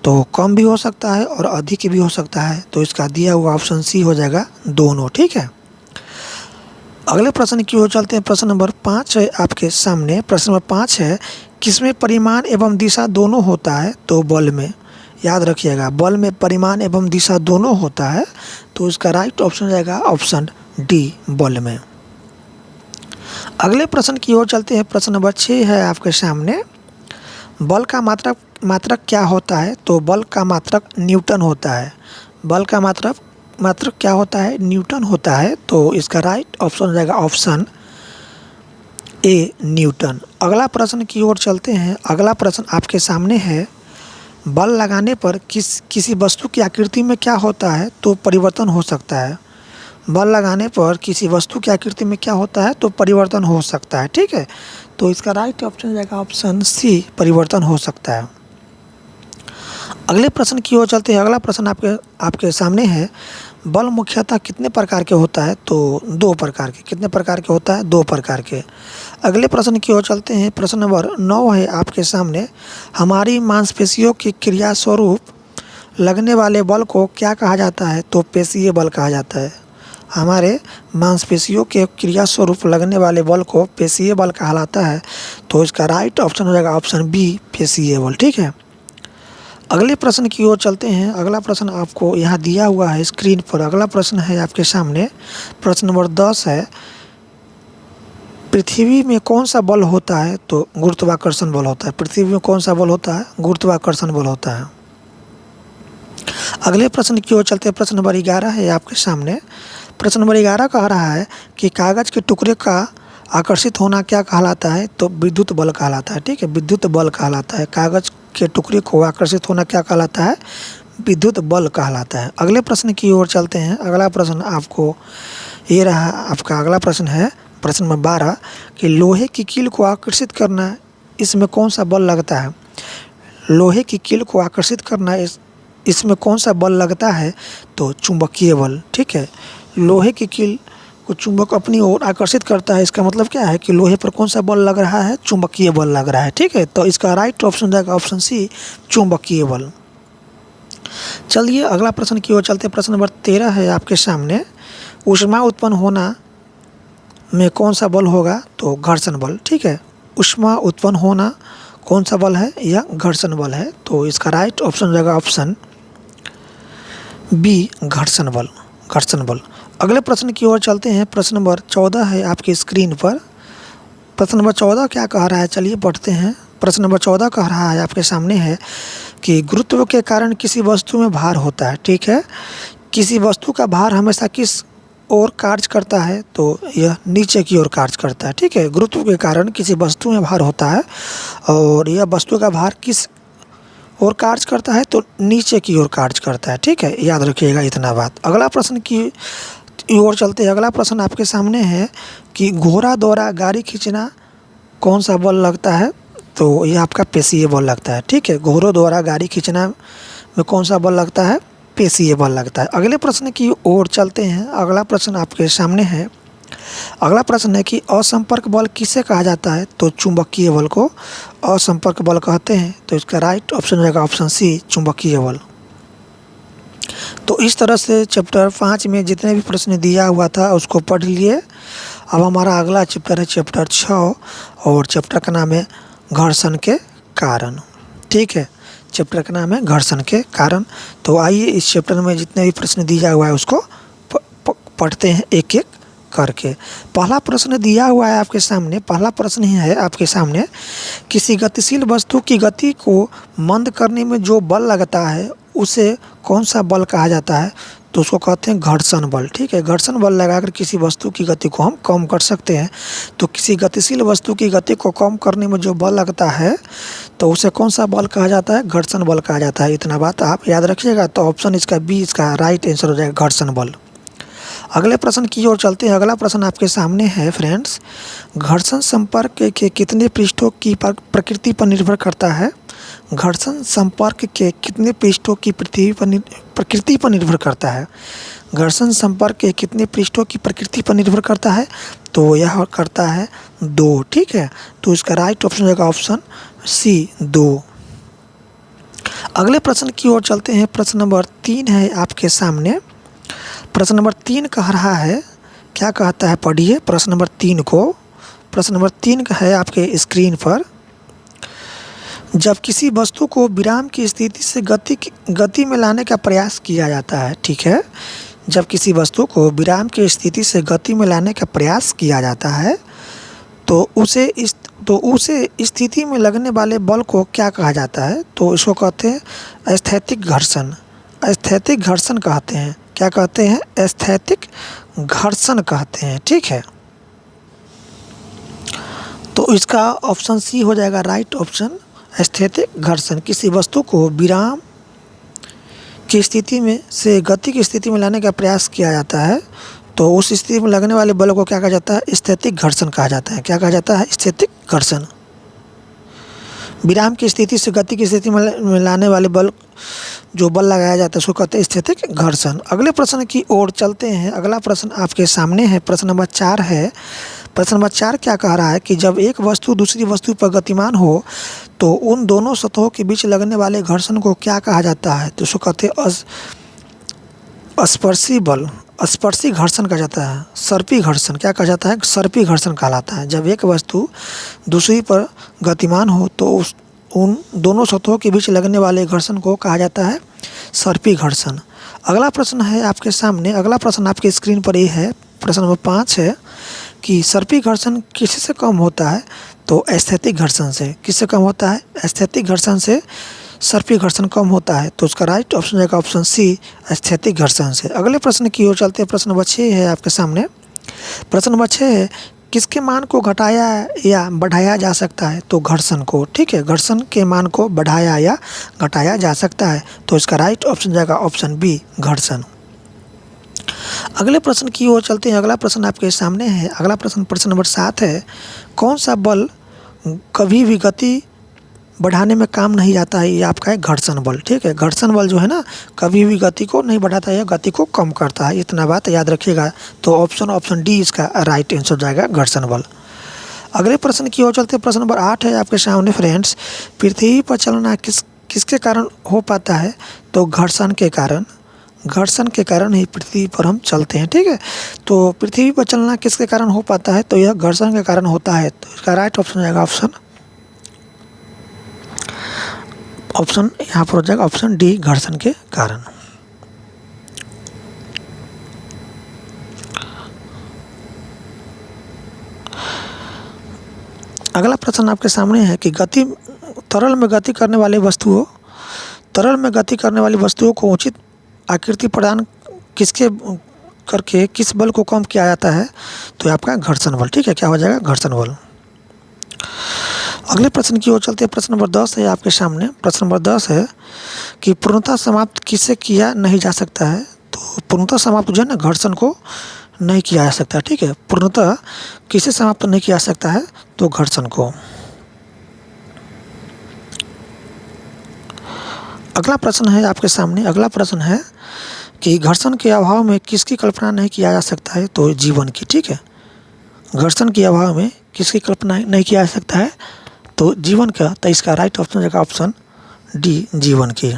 तो कम भी हो सकता है और अधिक भी हो सकता है। तो इसका दिया हुआ ऑप्शन सी हो जाएगा दोनों, ठीक है। अगले प्रश्न की ओर चलते हैं। प्रश्न नंबर 5 है आपके सामने। प्रश्न नंबर 5 है किसमें परिमाण एवं दिशा दोनों होता है? तो बल में। याद रखिएगा, बल में परिमाण एवं दिशा दोनों होता है। तो इसका राइट ऑप्शन हो जाएगा ऑप्शन डी, बल में। अगले प्रश्न की ओर चलते हैं। प्रश्न नंबर 6 है आपके सामने। बल का मात्रक क्या होता है? तो बल का मात्रक न्यूटन होता है। बल का मात्रक क्या होता है? न्यूटन होता है। तो इसका राइट ऑप्शन हो जाएगा ऑप्शन ए, न्यूटन। अगला प्रश्न की ओर चलते हैं। अगला प्रश्न आपके सामने है बल लगाने पर किसी वस्तु की आकृति में क्या होता है? तो परिवर्तन हो सकता है। बल लगाने पर किसी वस्तु की आकृति में क्या होता है? तो परिवर्तन हो सकता है, ठीक है। तो इसका राइट ऑप्शन हो जाएगा ऑप्शन सी, परिवर्तन हो सकता है। अगले प्रश्न की ओर चलते हैं। अगला प्रश्न आपके सामने है, बल मुख्यतः कितने प्रकार के होता है? तो 2 प्रकार के। कितने प्रकार के होता है? 2 प्रकार के। अगले प्रश्न की ओर चलते हैं। प्रश्न नंबर 9 है आपके सामने, हमारी मांसपेशियों की क्रिया स्वरूप लगने वाले बल को क्या कहा जाता है? तो पेशीय बल कहा जाता है। हमारे मांसपेशियों के क्रिया स्वरूप लगने वाले बल को पेशीय बल कहलाता है। तो इसका राइट ऑप्शन हो जाएगा ऑप्शन बी, पेशीय बल। ठीक है, अगले प्रश्न की ओर चलते हैं। अगला प्रश्न आपको यहाँ दिया हुआ है स्क्रीन पर। अगला प्रश्न है आपके सामने, प्रश्न नंबर 10 है, पृथ्वी में कौन सा बल होता है? तो गुरुत्वाकर्षण बल होता है। पृथ्वी में कौन सा बल होता है? गुरुत्वाकर्षण बल होता है। अगले प्रश्न की ओर चलते हैं। प्रश्न नंबर 11 है आपके सामने। प्रश्न नंबर 11 कह रहा है कि कागज के टुकड़े का आकर्षित होना क्या कहलाता है? तो विद्युत बल कहलाता है। ठीक है, विद्युत बल कहलाता है। कागज के टुकड़े को आकर्षित होना क्या कहलाता है? विद्युत बल कहलाता है। अगले प्रश्न की ओर चलते हैं। अगला प्रश्न आपको ये रहा, आपका अगला प्रश्न है प्रश्न नंबर 12 कि लोहे की कील को आकर्षित करना, इसमें कौन सा बल लगता है? लोहे की कील को आकर्षित करना, इसमें कौन सा बल लगता है? तो चुंबकीय बल। ठीक है, लोहे की कील को चुंबक अपनी ओर आकर्षित करता है। इसका मतलब क्या है कि लोहे पर कौन सा बल लग रहा है? चुंबकीय बल लग रहा है। ठीक है, तो इसका राइट ऑप्शन जाएगा ऑप्शन सी, चुंबकीय बल। चलिए अगला प्रश्न की ओर चलते हैं। प्रश्न नंबर 13 है आपके सामने, ऊष्मा उत्पन्न होना में कौन सा बल होगा? तो घर्षण बल। ठीक है, ऊष्मा उत्पन्न होना कौन सा बल है? यह घर्षण बल है। तो इसका राइट ऑप्शन जाएगा ऑप्शन बी, घर्षण बल। घर्षण बल। अगले प्रश्न की ओर चलते हैं। प्रश्न नंबर 14 है आपकी स्क्रीन पर। प्रश्न नंबर 14 क्या कह रहा है? चलिए पढ़ते हैं। प्रश्न नंबर 14 कह रहा है आपके सामने है कि गुरुत्व के कारण किसी वस्तु में भार होता है। ठीक है, किसी वस्तु का भार हमेशा किस ओर कार्य करता है? तो यह नीचे की ओर कार्य करता है। ठीक है, गुरुत्व के कारण किसी वस्तु में भार होता है और यह वस्तु का भार किस और कार्य करता है? तो नीचे की ओर कार्य करता है। ठीक है, याद रखिएगा इतना बात। अगला प्रश्न की ओर चलते हैं। अगला प्रश्न आपके सामने है कि घोड़ा द्वारा गाड़ी खींचना कौन सा बल लगता है? तो यह आपका पेशीय बल लगता है। ठीक है, घोड़ों द्वारा गाड़ी खींचना में कौन सा बल लगता है? पेशीय बल लगता है। अगले प्रश्न की ओर चलते हैं। अगला प्रश्न आपके सामने है। अगला प्रश्न है कि असंपर्क बल किसे कहा जाता है? तो चुंबकीय बल को असंपर्क बल कहते हैं। तो इसका राइट ऑप्शन रहेगा ऑप्शन सी, चुंबकीय बल। तो इस तरह से चैप्टर 5 में जितने भी प्रश्न दिया हुआ था उसको पढ़ लिए। अब हमारा अगला चैप्टर है चैप्टर 6 और चैप्टर का नाम है घर्षण के कारण। ठीक है, चैप्टर का नाम है घर्षण के कारण। तो आइए इस चैप्टर में जितने भी प्रश्न दिया हुआ है उसको पढ़ते हैं एक एक करके। पहला प्रश्न दिया हुआ है आपके सामने। पहला प्रश्न ही है आपके सामने, किसी गतिशील वस्तु की गति को मंद करने में जो बल लगता है उसे कौन सा बल कहा जाता है? तो उसको कहते हैं घर्षण बल। ठीक है, घर्षण बल लगाकर किसी वस्तु की गति को हम कम कर सकते हैं। तो किसी गतिशील वस्तु की गति को कम करने में जो बल लगता है तो उसे कौन सा बल कहा जाता है? घर्षण बल कहा जाता है। इतना बात आप याद रखिएगा। तो ऑप्शन इसका बी, इसका राइट आंसर हो जाएगा घर्षण बल। अगले प्रश्न की ओर चलते हैं। अगला प्रश्न आपके सामने है फ्रेंड्स, घर्षण संपर्क के कितने पृष्ठों की प्रकृति पर निर्भर करता है? घर्षण संपर्क के कितने पृष्ठों की प्रकृति पर निर्भर करता है? घर्षण संपर्क के कितने पृष्ठों की प्रकृति पर निर्भर करता है? तो यह करता है 2। ठीक है, तो इसका राइट ऑप्शन होगा ऑप्शन सी, 2। अगले प्रश्न की ओर चलते हैं। प्रश्न नंबर 3 है आपके सामने। प्रश्न नंबर 3 कह रहा है, क्या कहता है पढ़िए प्रश्न नंबर 3 को। प्रश्न नंबर 3 का है आपके स्क्रीन पर, जब किसी वस्तु को विराम की स्थिति से गति में लाने का प्रयास किया जाता है। ठीक है, जब किसी वस्तु को विराम की स्थिति से गति में लाने का प्रयास किया जाता है तो उसे स्थिति में लगने वाले बल को क्या कहा जाता है? तो इसको कहते हैं स्थैतिक घर्षण। स्थैतिक घर्षण कहते हैं। क्या कहते हैं? स्थैतिक घर्षण कहते हैं। ठीक है, तो इसका ऑप्शन सी हो जाएगा राइट ऑप्शन, स्थैतिक घर्षण। किसी वस्तु को विराम की स्थिति में से गति की स्थिति में लाने का प्रयास किया जाता है तो उस स्थिति में लगने वाले बल को क्या कहा जाता है? स्थैतिक घर्षण कहा जाता है। क्या कहा जाता है? स्थैतिक घर्षण। विराम की स्थिति से गति की स्थिति में लाने वाले बल, जो बल लगाया जाता है उसको कहते हैं स्थैतिक घर्षण। अगले प्रश्न की ओर चलते हैं। अगला प्रश्न आपके सामने है, प्रश्न नंबर 4 है। प्रश्न नंबर 4 क्या कह रहा है कि जब एक वस्तु दूसरी वस्तु पर गतिमान हो तो उन दोनों सतहों के बीच लगने वाले घर्षण को क्या कहा जाता है? तो उसको कहते हैं स्पर्शी बल, स्पर्शी घर्षण कहा जाता है। सर्पी घर्षण क्या कहा जाता है? सर्पी घर्षण कहलाता है। जब एक वस्तु दूसरी पर गतिमान हो तो उन दोनों सतहों के बीच लगने वाले घर्षण को कहा जाता है सर्पी घर्षण। अगला प्रश्न है आपके सामने, अगला प्रश्न आपके स्क्रीन पर ये है, प्रश्न नंबर 5 है कि सर्पी घर्षण किससे कम होता है? तो स्थैतिक घर्षण से। किससे कम होता है? स्थैतिक घर्षण से सर्पी घर्षण कम होता है। तो उसका राइट ऑप्शन जाएगा ऑप्शन सी, स्थैतिक घर्षण से। अगले प्रश्न की ओर चलते हैं। प्रश्न नंबर 6 है आपके सामने। प्रश्न नंबर 6 है, किसके मान को घटाया या बढ़ाया जा सकता है? तो घर्षण को। ठीक है, घर्षण के मान को बढ़ाया या घटाया जा सकता है। तो इसका राइट ऑप्शन जाएगा ऑप्शन बी, घर्षण। अगले प्रश्न की ओर चलते हैं। अगला प्रश्न आपके सामने है। अगला प्रश्न प्रश्न नंबर 7 है, कौन सा बल कभी भी गति बढ़ाने में काम नहीं आता है? ये आपका है घर्षण बल। ठीक है, घर्षण बल जो है ना कभी भी गति को नहीं बढ़ाता है, गति को कम करता है। इतना बात याद रखिएगा। तो ऑप्शन डी इसका राइट आंसर जाएगा, घर्षण बल। अगले प्रश्न की ओर चलते हैं। प्रश्न नंबर 8 है आपके सामने फ्रेंड्स। पृथ्वी पर चलना किसके कारण हो पाता है? तो घर्षण के कारण। घर्षण के कारण ही पृथ्वी पर हम चलते हैं। ठीक है, तो पृथ्वी पर चलना किसके कारण हो पाता है? तो यह घर्षण के कारण होता है। तो इसका राइट ऑप्शन जाएगा ऑप्शन यहाँ पर हो जाएगा ऑप्शन डी, घर्षण के कारण। अगला प्रश्न आपके सामने है कि तरल में गति करने वाली वस्तुओं को उचित आकृति प्रदान करके किस बल को कम किया जाता है? तो आपका घर्षण बल। ठीक है, क्या हो जाएगा? घर्षण बल। अगले प्रश्न की ओर चलते हैं। प्रश्न नंबर 10 है आपके सामने। प्रश्न नंबर 10 है कि पूर्णतः समाप्त किससे किया नहीं जा सकता है? तो पूर्णतः समाप्त जो है ना घर्षण को नहीं किया जा सकता। ठीक है, पूर्णतः किसे समाप्त नहीं किया जा सकता है? तो घर्षण को। अगला प्रश्न है आपके सामने। अगला प्रश्न है कि घर्षण के अभाव में किसकी कल्पना नहीं किया जा सकता है? तो जीवन की। ठीक है, घर्षण के अभाव में किसकी कल्पना नहीं किया जा सकता है? तो जीवन का। तो इसका राइट ऑप्शन जाएगा ऑप्शन डी, जीवन की।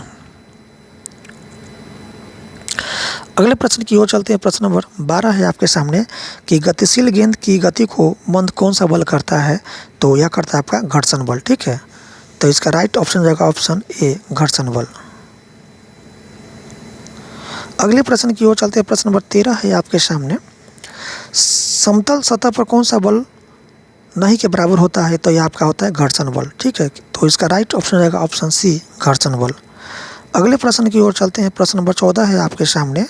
अगले प्रश्न की ओर चलते हैं। प्रश्न नंबर 12 है आपके सामने कि गतिशील गेंद की गति को मंद कौन सा बल करता है? तो यह करता है आपका घर्षण बल। ठीक है, तो इसका राइट ऑप्शन जाएगा ऑप्शन ए, घर्षण बल। अगले प्रश्न की ओर चलते हैं। प्रश्न नंबर 13 है आपके सामने। समतल सतह पर कौन सा बल नहीं के बराबर होता है? तो यह आपका होता है घर्षण बल। ठीक है, तो इसका राइट ऑप्शन जाएगा ऑप्शन सी, घर्षण बल। अगले प्रश्न की ओर चलते हैं। प्रश्न नंबर 14 है आपके सामने।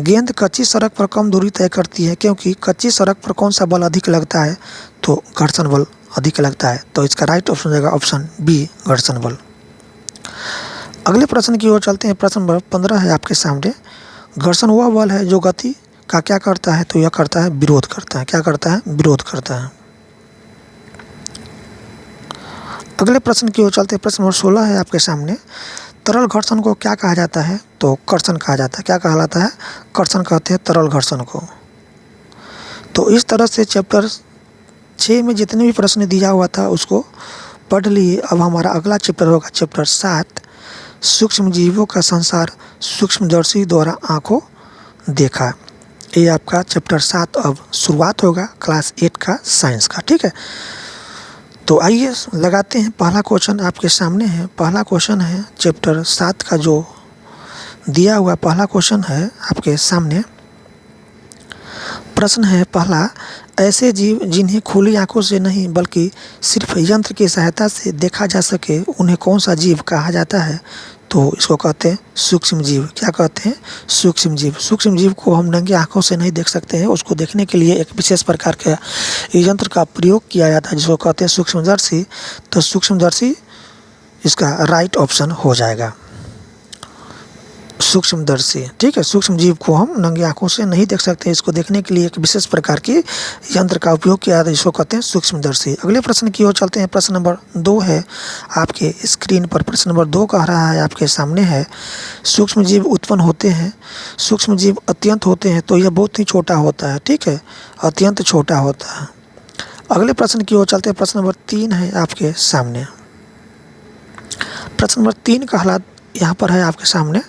गेंद कच्ची सड़क पर कम दूरी तय करती है क्योंकि कच्ची सड़क पर कौन सा बल अधिक लगता है? तो घर्षण बल अधिक लगता है। तो इसका राइट ऑप्शन जाएगा ऑप्शन बी, घर्षण बल। अगले प्रश्न की ओर चलते हैं। प्रश्न नंबर 15 है आपके सामने। घर्षण वह बल है जो गति का क्या करता है? तो यह करता है विरोध करता है। क्या करता है? विरोध करता है। अगले प्रश्न की ओर चलते हैं। प्रश्न नंबर 16 है आपके सामने। तरल घर्षण को क्या कहा जाता है? तो कर्षण कहा जाता है। क्या कहलाता है? कर्षण कहते हैं तरल घर्षण को। तो इस तरह से चैप्टर 6 में जितने भी प्रश्न दिया हुआ था उसको पढ़ लिए। अब हमारा अगला चैप्टर होगा चैप्टर 7, सूक्ष्म जीवों का संसार सूक्ष्मदर्शी द्वारा आंखों देखा। ये आपका चैप्टर 7 अब शुरुआत होगा क्लास 8 का साइंस का। ठीक है, तो आइए लगाते हैं पहला क्वेश्चन आपके सामने है। पहला क्वेश्चन है चैप्टर 7 का जो दिया हुआ पहला क्वेश्चन है आपके सामने। प्रश्न है पहला, ऐसे जीव जिन्हें खुली आंखों से नहीं बल्कि सिर्फ यंत्र की सहायता से देखा जा सके उन्हें कौन सा जीव कहा जाता है? तो इसको कहते हैं सूक्ष्म जीव। क्या कहते हैं? सूक्ष्म जीव। सूक्ष्म जीव को हम नंगी आंखों से नहीं देख सकते हैं, उसको देखने के लिए एक विशेष प्रकार के यंत्र का प्रयोग किया जाता है जिसको कहते हैं सूक्ष्मदर्शी। तो सूक्ष्मदर्शी इसका राइट ऑप्शन हो जाएगा। सूक्ष्मदर्शी। ठीक है, सूक्ष्म जीव को हम नंगी आंखों से नहीं देख सकते, इसको देखने के लिए एक विशेष प्रकार की यंत्र का उपयोग किया जाता है, जिसको कहते हैं सूक्ष्मदर्शी। अगले प्रश्न की ओर चलते हैं। प्रश्न नंबर 2 है आपके स्क्रीन पर। प्रश्न नंबर 2 कह रहा है आपके सामने है, सूक्ष्म जीव उत्पन्न होते हैं, सूक्ष्म जीव अत्यंत होते हैं, तो यह बहुत ही छोटा होता है। ठीक है, अत्यंत छोटा होता है। अगले प्रश्न की ओर चलते हैं। प्रश्न नंबर 3 है आपके सामने। प्रश्न नंबर 3 का हालात यहाँ पर है आपके सामने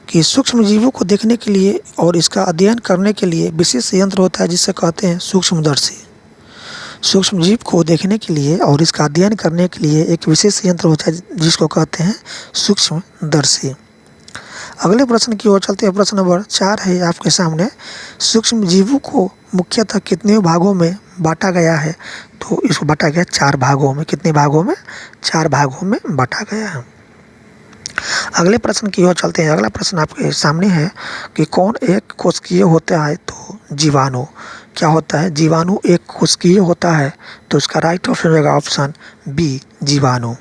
कि सूक्ष्म जीवों को देखने के लिए और इसका अध्ययन करने के लिए विशेष यंत्र होता है, जिसे कहते हैं सूक्ष्मदर्शी। सूक्ष्म जीव को देखने के लिए और इसका अध्ययन करने के लिए एक विशेष यंत्र होता है, जिसको कहते हैं सूक्ष्मदर्शी। अगले प्रश्न की ओर चलते हैं। प्रश्न नंबर 4 है आपके सामने, सूक्ष्म जीवों को मुख्यतः कितने भागों में बांटा गया है? तो इसको बांटा गया 4 भागों में। कितने भागों में? 4 भागों में बांटा गया है। अगले प्रश्न की ओर चलते हैं। अगला प्रश्न आपके सामने है कि कौन एक कोशिकीय होता है? तो जीवाणु। क्या होता है? जीवाणु एक कोशिकीय होता है, तो इसका राइट ऑप्शन रहेगा ऑप्शन बी, जीवाणु।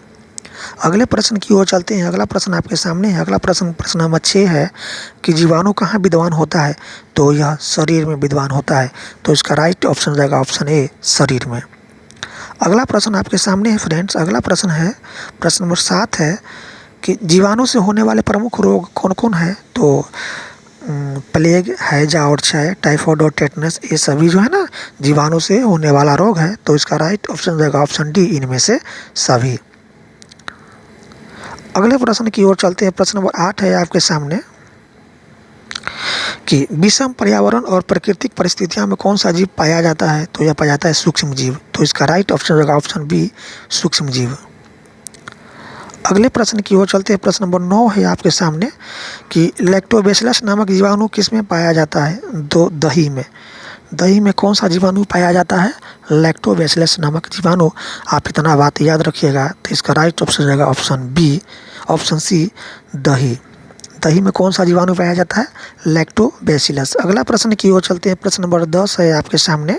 अगले प्रश्न की ओर चलते हैं। अगला प्रश्न आपके सामने है। अगला प्रश्न नंबर 6 है कि जीवाणु कहाँ विद्यमान होता है? तो यह शरीर में विद्यमान होता है, तो इसका राइट ऑप्शन रहेगा ऑप्शन ए, शरीर में। अगला प्रश्न आपके सामने है फ्रेंड्स। अगला प्रश्न है, प्रश्न नंबर 7 है कि जीवाणु से होने वाले प्रमुख रोग कौन कौन है? तो प्लेग, हैजा और क्षय, टाइफाइड और टेटनस, ये सभी जो है ना जीवाणु से होने वाला रोग है, तो इसका राइट ऑप्शन रहेगा ऑप्शन डी, इनमें से सभी। अगले प्रश्न की ओर चलते हैं। प्रश्न नंबर 8 है आपके सामने कि विषम पर्यावरण और प्राकृतिक परिस्थितियों में कौन सा जीव पाया जाता है? तो यह पाया जाता है सूक्ष्म जीव, तो इसका राइट ऑप्शन रहेगा ऑप्शन बी, सूक्ष्म जीव। अगले प्रश्न की ओर चलते हैं। प्रश्न नंबर 9 है आपके सामने कि लैक्टोबैसिलस नामक जीवाणु किस में पाया जाता है? तो दही में। दही में कौन सा जीवाणु पाया जाता है? लैक्टोबैसिलस नामक जीवाणु। आप इतना बात याद रखिएगा, तो इसका राइट ऑप्शन रहेगा ऑप्शन बी, ऑप्शन सी, दही। दही में कौन सा जीवाणु पाया जाता है? लैक्टोबैसिलस। अगला प्रश्न की ओर चलते हैं। प्रश्न नंबर 10 है आपके सामने।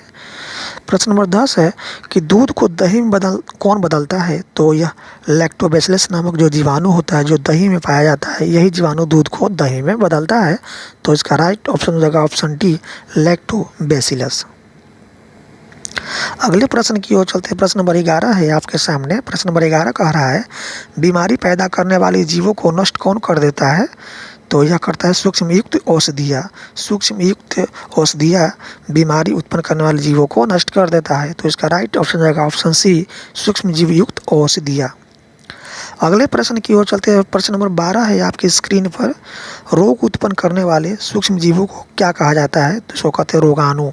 प्रश्न नंबर 10 है कि दूध को दही में कौन बदलता है? तो यह लैक्टोबैसिलस नामक जो जीवाणु होता है, जो दही में पाया जाता है, यही जीवाणु दूध को दही में बदलता है, तो इसका राइट ऑप्शन हो जाएगा ऑप्शन डी, लैक्टोबैसिलस। अगले प्रश्न की ओर चलते हैं। प्रश्न नंबर 11 है आपके सामने। प्रश्न नंबर 11 कह रहा है, बीमारी पैदा करने वाले जीवों को नष्ट कौन कर देता है? तो यह करता है सूक्ष्म युक्त औषधिया। सूक्ष्म युक्त औषधिया बीमारी उत्पन्न करने वाले जीवों को नष्ट कर देता है, तो इसका राइट ऑप्शन रहेगा ऑप्शन सी, सूक्ष्म जीव युक्त औषधिया। अगले प्रश्न की ओर चलते हैं। प्रश्न नंबर 12 है आपकी स्क्रीन पर, रोग उत्पन्न करने वाले सूक्ष्म जीवों को क्या कहा जाता है? तो इसको कहते हैं रोगाणु।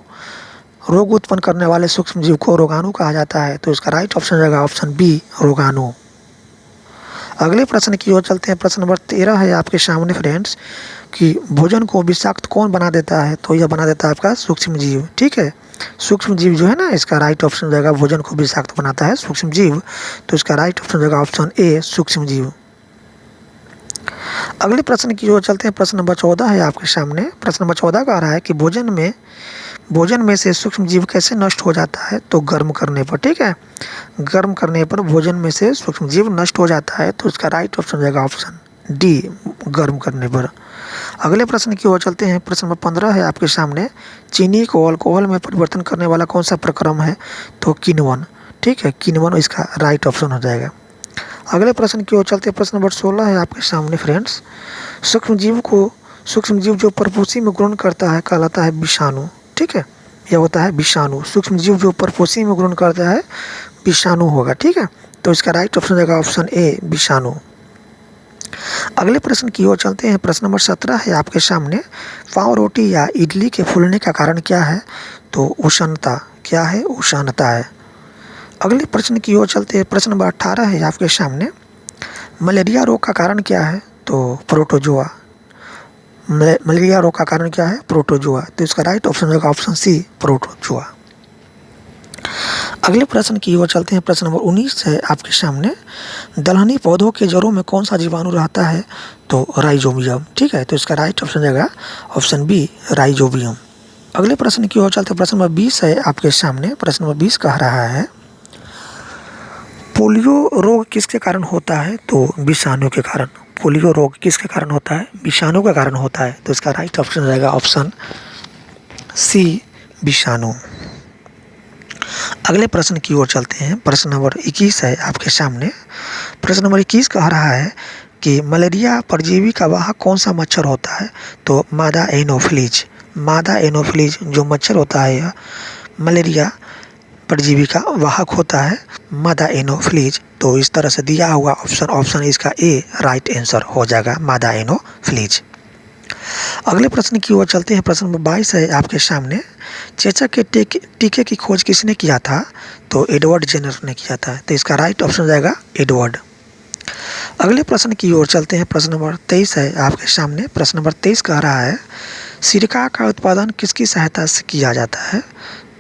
रोग उत्पन्न करने वाले सूक्ष्म जीव को रोगाणु कहा जाता है, तो इसका राइट ऑप्शन रहेगा ऑप्शन बी, रोगाणु। अगले प्रश्न की ओर चलते हैं। प्रश्न नंबर 13 है आपके सामने फ्रेंड्स कि भोजन को विषाक्त कौन बना देता है? तो यह बना देता है आपका सूक्ष्म जीव। ठीक है, सूक्ष्म जीव जो है ना, इसका राइट ऑप्शन रहेगा, भोजन को विषाक्त बनाता है सूक्ष्म जीव, तो इसका राइट ऑप्शन रहेगा ऑप्शन ए, सूक्ष्म जीव। अगले प्रश्न की ओर चलते हैं। प्रश्न नंबर 14 है आपके सामने। प्रश्न नंबर 14 कह रहा है कि भोजन में से सूक्ष्म जीव कैसे नष्ट हो जाता है? तो गर्म करने पर। ठीक है, गर्म करने पर भोजन में से सूक्ष्म जीव नष्ट हो जाता है, तो इसका राइट ऑप्शन रहेगा ऑप्शन डी, गर्म करने पर। अगले प्रश्न की ओर चलते हैं। प्रश्न नंबर 15 है आपके सामने, चीनी को अल्कोहल में परिवर्तन करने वाला कौन सा प्रक्रम है? तो किण्वन। ठीक है, किण्वन इसका राइट ऑप्शन हो जाएगा। अगले प्रश्न की ओर चलते हैं। प्रश्न नंबर 16 है आपके सामने फ्रेंड्स, सूक्ष्म जीव जो परपोषी में ग्रहण करता है कहलाता है विषाणु। ठीक है, यह होता है विषाणु। सूक्ष्म जीव जो परपोषी में ग्रहण करता है विषाणु होगा। ठीक है, तो इसका राइट ऑप्शन रहेगा ऑप्शन ए, विषाणु। अगले प्रश्न की ओर चलते हैं। प्रश्न नंबर 17 है आपके सामने, पाव रोटी या इडली के फूलने का कारण क्या है? तो उष्णता। क्या है? उष्णता है। अगले प्रश्न की ओर चलते हैं। प्रश्न नंबर 18 है आपके सामने, मलेरिया रोग का कारण क्या है? तो प्रोटोजोआ। मलेरिया रोग का कारण क्या है? प्रोटोजोआ, तो इसका राइट ऑप्शन होगा ऑप्शन सी, प्रोटोजोआ। अगले प्रश्न की ओर चलते हैं। प्रश्न नंबर 19 है आपके सामने, दलहनी पौधों के जड़ों में कौन सा जीवाणु रहता है? तो राइजोबियम। ठीक है, तो इसका राइट ऑप्शन रहेगा ऑप्शन बी, राइजोबियम। अगले प्रश्न की ओर चलते हैं। प्रश्न नंबर 20 है आपके सामने। प्रश्न नंबर 20 कह रहा है पोलियो रोग किसके कारण होता है? तो विषाणु के कारण। पोलियो रोग किसके कारण होता है? विषाणु के कारण होता है। तो इसका राइट ऑप्शन रहेगा ऑप्शन सी, विषाणु। अगले प्रश्न की ओर चलते हैं। प्रश्न नंबर 21 है आपके सामने। प्रश्न नंबर 21 कह रहा है कि मलेरिया परजीवी का वाहक कौन सा मच्छर होता है? तो मादा एनोफिलीज। मादा एनोफिलीज जो मच्छर होता है यह मलेरिया परजीवी का वाहक होता है, मादा एनोफिलीज। तो इस तरह से दिया हुआ ऑप्शन इसका ए राइट आंसर हो जाएगा, मादा एनोफिलीज। अगले प्रश्न की ओर चलते हैं। प्रश्न नंबर 22 है आपके सामने। चेचक के टीके की खोज किसने किया था? तो एडवर्ड जेनर ने किया था। तो इसका राइट ऑप्शन हो जाएगा एडवर्ड। अगले प्रश्न की ओर चलते हैं। प्रश्न नंबर 23 है आपके सामने। प्रश्न नंबर 23 कह रहा है सिरका का उत्पादन किसकी सहायता से किया जाता है?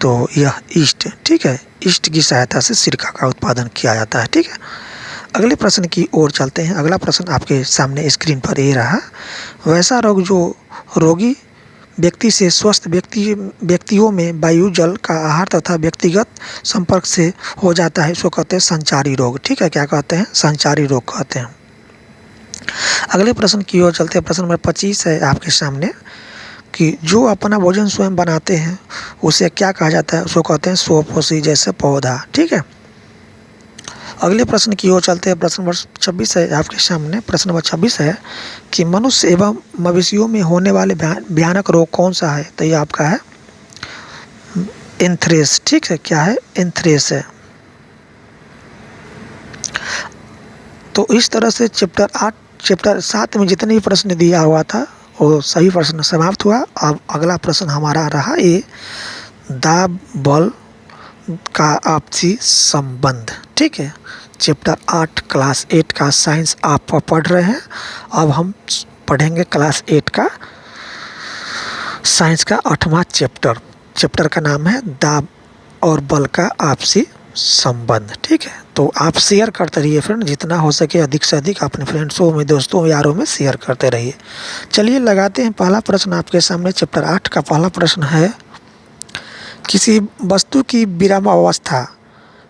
तो यह ईस्ट, ठीक है, ईस्ट की सहायता से सिरका का उत्पादन किया जाता है, ठीक है। अगले प्रश्न की ओर चलते हैं। अगला प्रश्न आपके सामने स्क्रीन पर ये रहा। वैसा रोग जो रोगी व्यक्ति से स्वस्थ व्यक्तियों में वायु, जल का आहार तथा व्यक्तिगत संपर्क से हो जाता है, इसको कहते हैं संचारी रोग, ठीक है। क्या कहते हैं? संचारी रोग कहते हैं। अगले प्रश्न की ओर चलते हैं। प्रश्न नंबर 25 है आपके सामने कि जो अपना भोजन स्वयं बनाते हैं उसे क्या कहा जाता है? उसको कहते हैं स्वपोषी जैसे पौधा, ठीक है। अगले प्रश्न की ओर चलते हैं। प्रश्न नंबर 26 है आपके सामने। प्रश्न नंबर 26 है कि मनुष्य एवं मवेशियों में होने वाले भयानक रोग कौन सा है? तो ये आपका है एंथ्रेक्स, ठीक है। क्या है? एंथ्रेक्स है। तो इस तरह से चैप्टर 7 में जितने भी प्रश्न दिया हुआ था वो सही प्रश्न समाप्त हुआ। अब अगला प्रश्न हमारा रहा ये दाब बल का आपसी संबंध, ठीक है। चैप्टर 8 क्लास 8 का साइंस आप पढ़ रहे हैं। अब हम पढ़ेंगे क्लास 8 का साइंस का 8वां चैप्टर का नाम है दाब और बल का आपसी संबंध, ठीक है। तो आप शेयर करते रहिए फ्रेंड, जितना हो सके अधिक से अधिक अपने फ्रेंड्सों में, दोस्तों, यारों में शेयर करते रहिए। चलिए लगाते हैं पहला प्रश्न आपके सामने। चैप्टर 8 का पहला प्रश्न है किसी वस्तु की विरामावस्था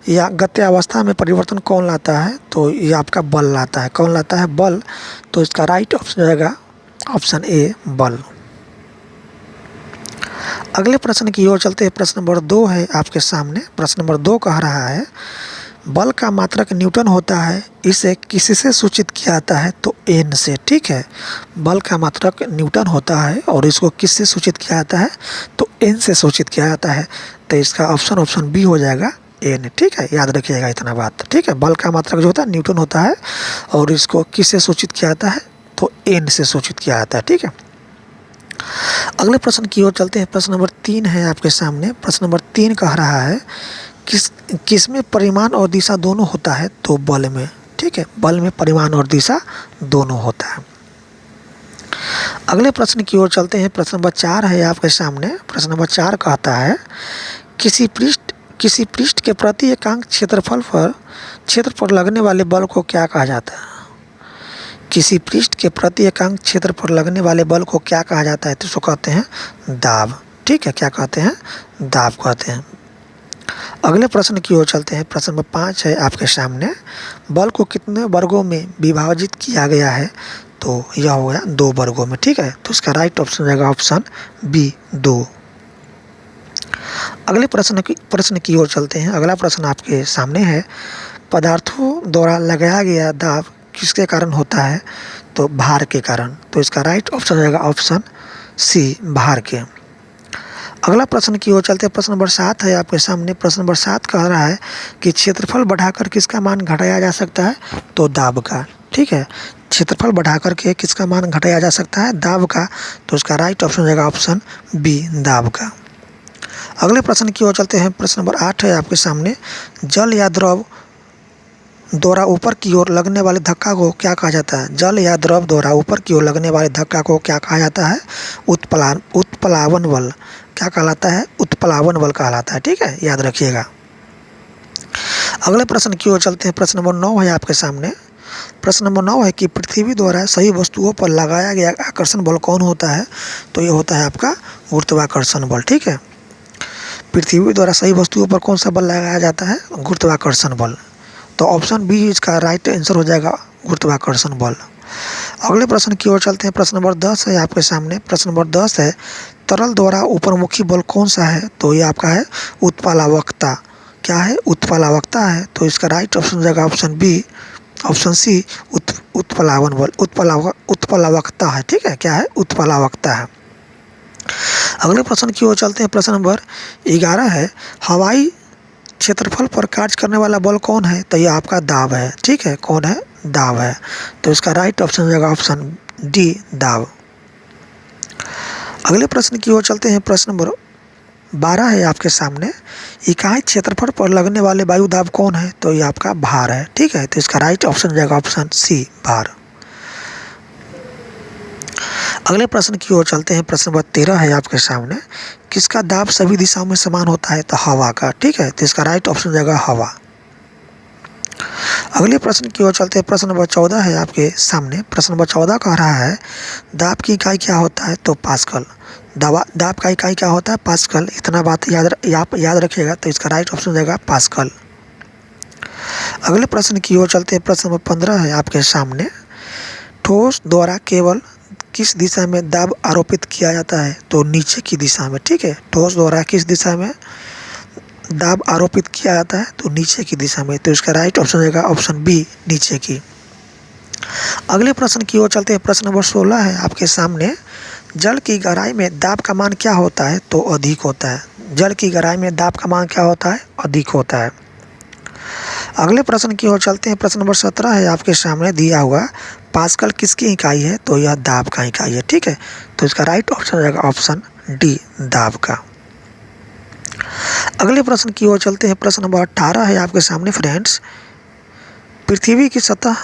या गत्यावस्था में परिवर्तन कौन लाता है? तो ये आपका बल लाता है। कौन लाता है? बल। तो इसका राइट ऑप्शन रहेगा ऑप्शन ए, बल। अगले प्रश्न की ओर चलते हैं। प्रश्न नंबर 2 है आपके सामने। प्रश्न नंबर 2 कह रहा है बल का मात्रक न्यूटन होता है, इसे किससे सूचित किया जाता है? तो एन से, ठीक है। बल का मात्रक न्यूटन होता है और इसको किससे सूचित किया जाता है? तो एन से सूचित किया जाता है। तो इसका ऑप्शन बी हो जाएगा, एन, ठीक है। याद रखिएगा इतना बात, ठीक है। बल का मात्रक जो होता है न्यूटन होता है और इसको किससे सूचित किया जाता है? तो एन से सूचित किया जाता है, ठीक है। अगले प्रश्न की ओर चलते हैं। प्रश्न नंबर 3 है आपके सामने। प्रश्न नंबर 3 कह रहा है किस में परिमाण और दिशा दोनों होता है? तो बल में, ठीक है। बल में परिमाण और दिशा दोनों होता है। अगले प्रश्न की ओर चलते हैं। प्रश्न नंबर 4 है आपके सामने। प्रश्न नंबर 4 कहता है किसी पृष्ठ के प्रति एकांक क्षेत्रफल पर लगने वाले बल को क्या कहा जाता है? किसी पृष्ठ के प्रति एकांक क्षेत्र पर लगने वाले बल को क्या कहा जाता है? तो इसको कहते हैं दाब, ठीक है। क्या कहते हैं? दाब कहते हैं। अगले प्रश्न की ओर चलते हैं। प्रश्न नंबर 5 है आपके सामने। बल को कितने वर्गों में विभाजित किया गया है? तो यह हो गया 2 वर्गों में, ठीक है। तो इसका राइट ऑप्शन रहेगा ऑप्शन बी, 2। अगले प्रश्न की ओर चलते हैं। अगला प्रश्न आपके सामने है पदार्थों द्वारा लगाया गया दाब किसके कारण होता है? तो भार के कारण। तो इसका राइट ऑप्शन रहेगा ऑप्शन सी, भार के। अगला प्रश्न की ओर चलते हैं। प्रश्न नंबर 7 है आपके सामने। प्रश्न नंबर 7 कह रहा है कि क्षेत्रफल बढ़ाकर किसका मान घटाया जा सकता है? तो दाब का, ठीक है। क्षेत्रफल बढ़ाकर के किसका मान घटाया जा सकता है? दाब का। तो इसका राइट ऑप्शन रहेगा ऑप्शन बी, दाब का। अगले प्रश्न की ओर चलते हैं। प्रश्न नंबर 8 है आपके सामने। जल या द्रव द्वारा ऊपर की ओर लगने वाले धक्का को क्या कहा जाता है? जल या द्रव द्वारा ऊपर की ओर लगने वाले धक्का को क्या कहा जाता है? उत्प्लावन बल। क्या कहलाता है? उत्प्लावन बल कहलाता है, ठीक है। याद रखिएगा। अगले प्रश्न की ओर चलते हैं। प्रश्न नंबर 9 है आपके सामने। प्रश्न नंबर 9 है कि पृथ्वी द्वारा सही वस्तुओं पर लगाया गया आकर्षण बल कौन होता है? तो ये होता है आपका गुरुत्वाकर्षण बल, ठीक है। पृथ्वी द्वारा सही वस्तुओं पर कौन सा बल लगाया जाता है? गुरुत्वाकर्षण बल। तो ऑप्शन बी इसका राइट आंसर हो जाएगा, गुरुत्वाकर्षण बल। अगले प्रश्न की ओर चलते हैं। प्रश्न नंबर 10 है आपके सामने। प्रश्न नंबर 10 है, तरल द्वारा ऊपरमुखी बल कौन सा है? तो ये आपका है उत्प्लावकता। क्या है? उत्प्लावकता है। तो इसका राइट ऑप्शन हो जाएगा ऑप्शन बी, ऑप्शन सी, उत्प्लावन बल, उत्प्लावकता है। ठीक है, क्या है? उत्प्लावकता है। अगले प्रश्न की ओर चलते हैं। प्रश्न नंबर 11 है, हवाई क्षेत्रफल पर कार्य करने वाला बल कौन है? तो ये आपका दाब है। ठीक है, कौन है? दाब है। तो इसका राइट ऑप्शन हो जाएगा ऑप्शन डी, दाब। अगले प्रश्न की ओर चलते हैं। प्रश्न नंबर 12 है आपके सामने, इकाई क्षेत्रफल पर लगने वाले वायु दाब कौन है? तो ये आपका भार है। ठीक है, तो इसका राइट ऑप्शन हो जाएगा ऑप्शन सी, भार। अगले प्रश्न की ओर चलते हैं। प्रश्न नंबर 13 है आपके सामने, किसका दाब सभी दिशाओं में समान होता है? तो हवा का। ठीक है, तो इसका राइट ऑप्शन हो जाएगा हवा। अगले प्रश्न की ओर चलते हैं। प्रश्न नंबर 14 है आपके सामने। प्रश्न नंबर 14 कह रहा है, दाब की इकाई क्या होता है? तो पास्कल। दाब का इकाई क्या होता है? पास्कल। इतना बात याद रखिएगा। तो इसका राइट ऑप्शन हो जाएगा पास्कल। अगले प्रश्न की ओर चलते हैं। प्रश्न नंबर 15 है आपके सामने, ठोस द्वारा केवल किस दिशा में दाब आरोपित किया जाता है? तो नीचे की दिशा में। ठीक है, ठोस द्वारा किस दिशा में दाब आरोपित किया जाता है? तो नीचे की दिशा में। तो इसका राइट ऑप्शन हो जाएगा ऑप्शन बी, नीचे की। अगले प्रश्न की ओर चलते हैं। प्रश्न नंबर 16 है आपके सामने, जल की गहराई में दाब का मान क्या होता है? तो अधिक होता है। जल की गहराई में दाब का मान क्या होता है? अधिक होता है। अगले प्रश्न की ओर चलते हैं। प्रश्न नंबर 17 है आपके सामने दिया हुआ, पास्कल किसकी इकाई है? तो यह दाब का इकाई है। ठीक है, तो इसका राइट ऑप्शन हो जाएगा ऑप्शन डी, दाब का। अगले प्रश्न की ओर चलते हैं। प्रश्न नंबर 18 है आपके सामने फ्रेंड्स, पृथ्वी की सतह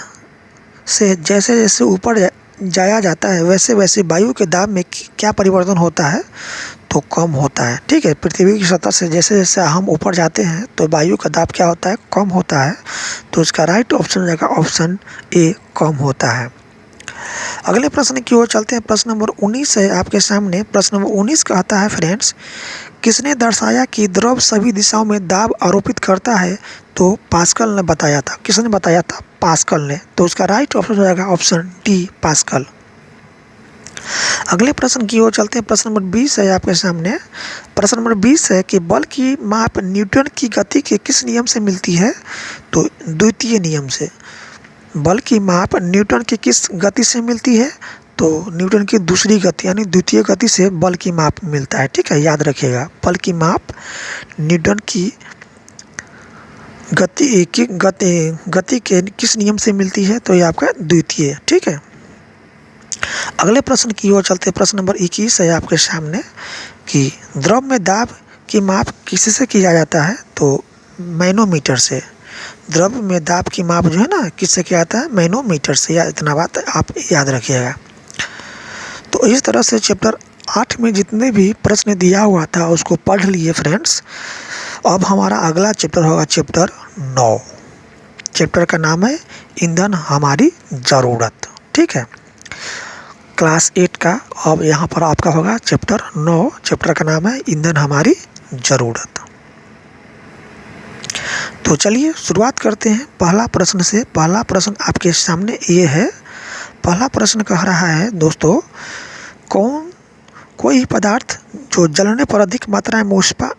से जैसे जैसे ऊपर जाया जाता है वैसे वैसे वायु के दाब में क्या परिवर्तन होता है? तो कम होता है। ठीक है, पृथ्वी की सतह से जैसे जैसे हम ऊपर जाते हैं तो वायु का दाब क्या होता है? कम होता है। तो इसका राइट ऑप्शन हो जाएगा ऑप्शन ए, कम होता है। अगले प्रश्न की ओर चलते हैं। प्रश्न नंबर 19 है आपके सामने। प्रश्न नंबर 19 कहता है फ्रेंड्स, किसने दर्शाया कि द्रव सभी दिशाओं में दाब आरोपित करता है? तो पास्कल ने बताया था। किसने बताया था? पास्कल ने। तो उसका राइट ऑप्शन हो जाएगा ऑप्शन डी, पास्कल। अगले प्रश्न की ओर चलते हैं। प्रश्न नंबर 20 है आपके सामने। प्रश्न नंबर 20 है कि बल की माप न्यूटन की गति के किस नियम से मिलती है? तो द्वितीय नियम से। बल की माप न्यूटन की किस गति से मिलती है? तो न्यूटन की दूसरी गति यानी द्वितीय गति से बल की माप मिलता है। ठीक है, याद रखिएगा। बल की माप न्यूटन की गति के किस नियम से मिलती है? तो ये आपका द्वितीय। ठीक है। अगले प्रश्न की ओर चलते हैं। प्रश्न नंबर 21 है आपके सामने कि द्रव में दाब की माप किससे किया जाता है? तो मैनोमीटर से। द्रव में दाब की माप जो है ना, किससे किया जाता है? मैनोमीटर से। या इतना बात आप याद रखिएगा। तो इस तरह से चैप्टर 8 में जितने भी प्रश्न दिया हुआ था उसको पढ़ लिए फ्रेंड्स। अब हमारा अगला चैप्टर होगा चैप्टर 9। चैप्टर का नाम है ईंधन हमारी ज़रूरत। ठीक है, क्लास 8 का अब यहाँ पर आपका होगा चैप्टर 9। चैप्टर का नाम है ईंधन हमारी ज़रूरत। तो चलिए शुरुआत करते हैं पहला प्रश्न से। पहला प्रश्न आपके सामने ये है। पहला प्रश्न कह रहा है दोस्तों, कोई पदार्थ जो जलने पर अधिक मात्रा में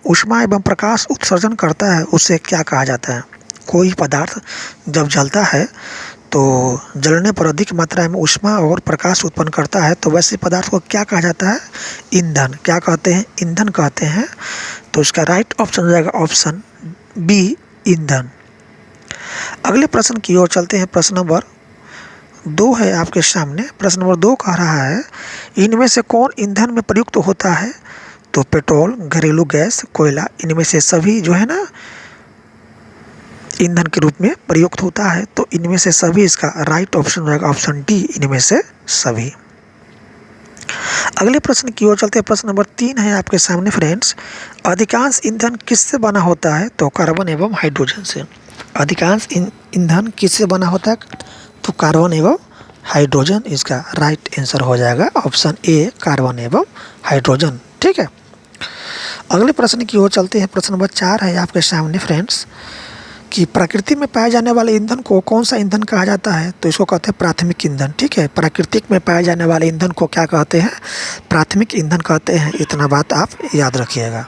ऊष्मा एवं प्रकाश उत्सर्जन करता है उसे क्या कहा जाता है? कोई पदार्थ जब जलता है तो जलने पर अधिक मात्रा में ऊष्मा और प्रकाश उत्पन्न करता है, तो वैसे पदार्थ को क्या कहा जाता है? ईंधन। क्या कहते हैं? ईंधन कहते हैं। तो इसका राइट ऑप्शन हो जाएगा ऑप्शन बी, ईंधन। अगले प्रश्न की ओर चलते हैं। प्रश्न नंबर 2 है आपके सामने। प्रश्न नंबर 2 कह रहा है, इनमें से कौन ईंधन में प्रयुक्त होता है? तो पेट्रोल, घरेलू गैस, कोयला, इनमें से सभी जो है ना ईंधन के रूप में प्रयुक्त होता है। तो इनमें से सभी, इसका राइट ऑप्शन हो जाएगा ऑप्शन डी, इनमें से सभी। अगले प्रश्न की ओर चलते हैं। प्रश्न नंबर 3 है आपके सामने फ्रेंड्स, अधिकांश ईंधन किससे बना होता है? तो कार्बन एवं हाइड्रोजन से। अधिकांश ईंधन किससे बना होता है? तो कार्बन एवं हाइड्रोजन। इसका राइट आंसर हो जाएगा ऑप्शन ए, कार्बन एवं हाइड्रोजन। ठीक है। अगले प्रश्न की ओर चलते हैं। प्रश्न नंबर 4 है आपके सामने फ्रेंड्स, कि प्रकृति में पाए जाने वाले ईंधन को कौन सा ईंधन कहा जाता है, तो इसको कहते हैं प्राथमिक ईंधन। ठीक है, प्राकृतिक में पाए जाने वाले ईंधन को क्या कहते हैं, प्राथमिक ईंधन कहते हैं। इतना बात आप याद रखिएगा।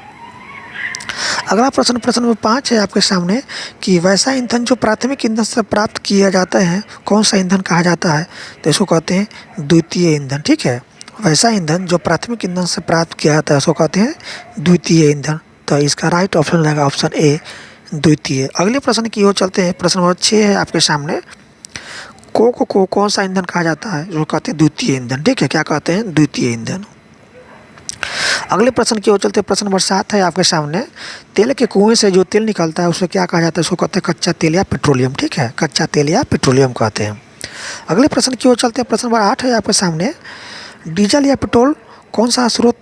अगला प्रश्न, प्रश्न नंबर 5 है आपके सामने कि वैसा ईंधन जो प्राथमिक ईंधन से प्राप्त किया जाता है कौन सा ईंधन कहा जाता है, तो इसको कहते हैं द्वितीय ईंधन। ठीक है, वैसा ईंधन जो प्राथमिक ईंधन से प्राप्त किया जाता है उसको कहते हैं द्वितीय ईंधन। तो इसका राइट ऑप्शन रहेगा ऑप्शन ए, द्वितीय। अगले प्रश्न की ओर चलते हैं। प्रश्न नंबर 6 है आपके सामने, कोक को कौन सा ईंधन कहा जाता है, जो कहते हैं द्वितीय ईंधन। ठीक है, क्या कहते हैं, द्वितीय ईंधन। अगले प्रश्न की ओर चलते हैं। प्रश्न नंबर 7 है आपके सामने, तेल के कुएं से जो तेल निकलता है उसे क्या कहा जाता है, उसको कहते हैं कच्चा तेल या पेट्रोलियम। ठीक है, कच्चा तेल या पेट्रोलियम कहते हैं। अगले प्रश्न की ओर चलते हैं। प्रश्न नंबर 8 है आपके सामने, डीजल या पेट्रोल कौन सा स्रोत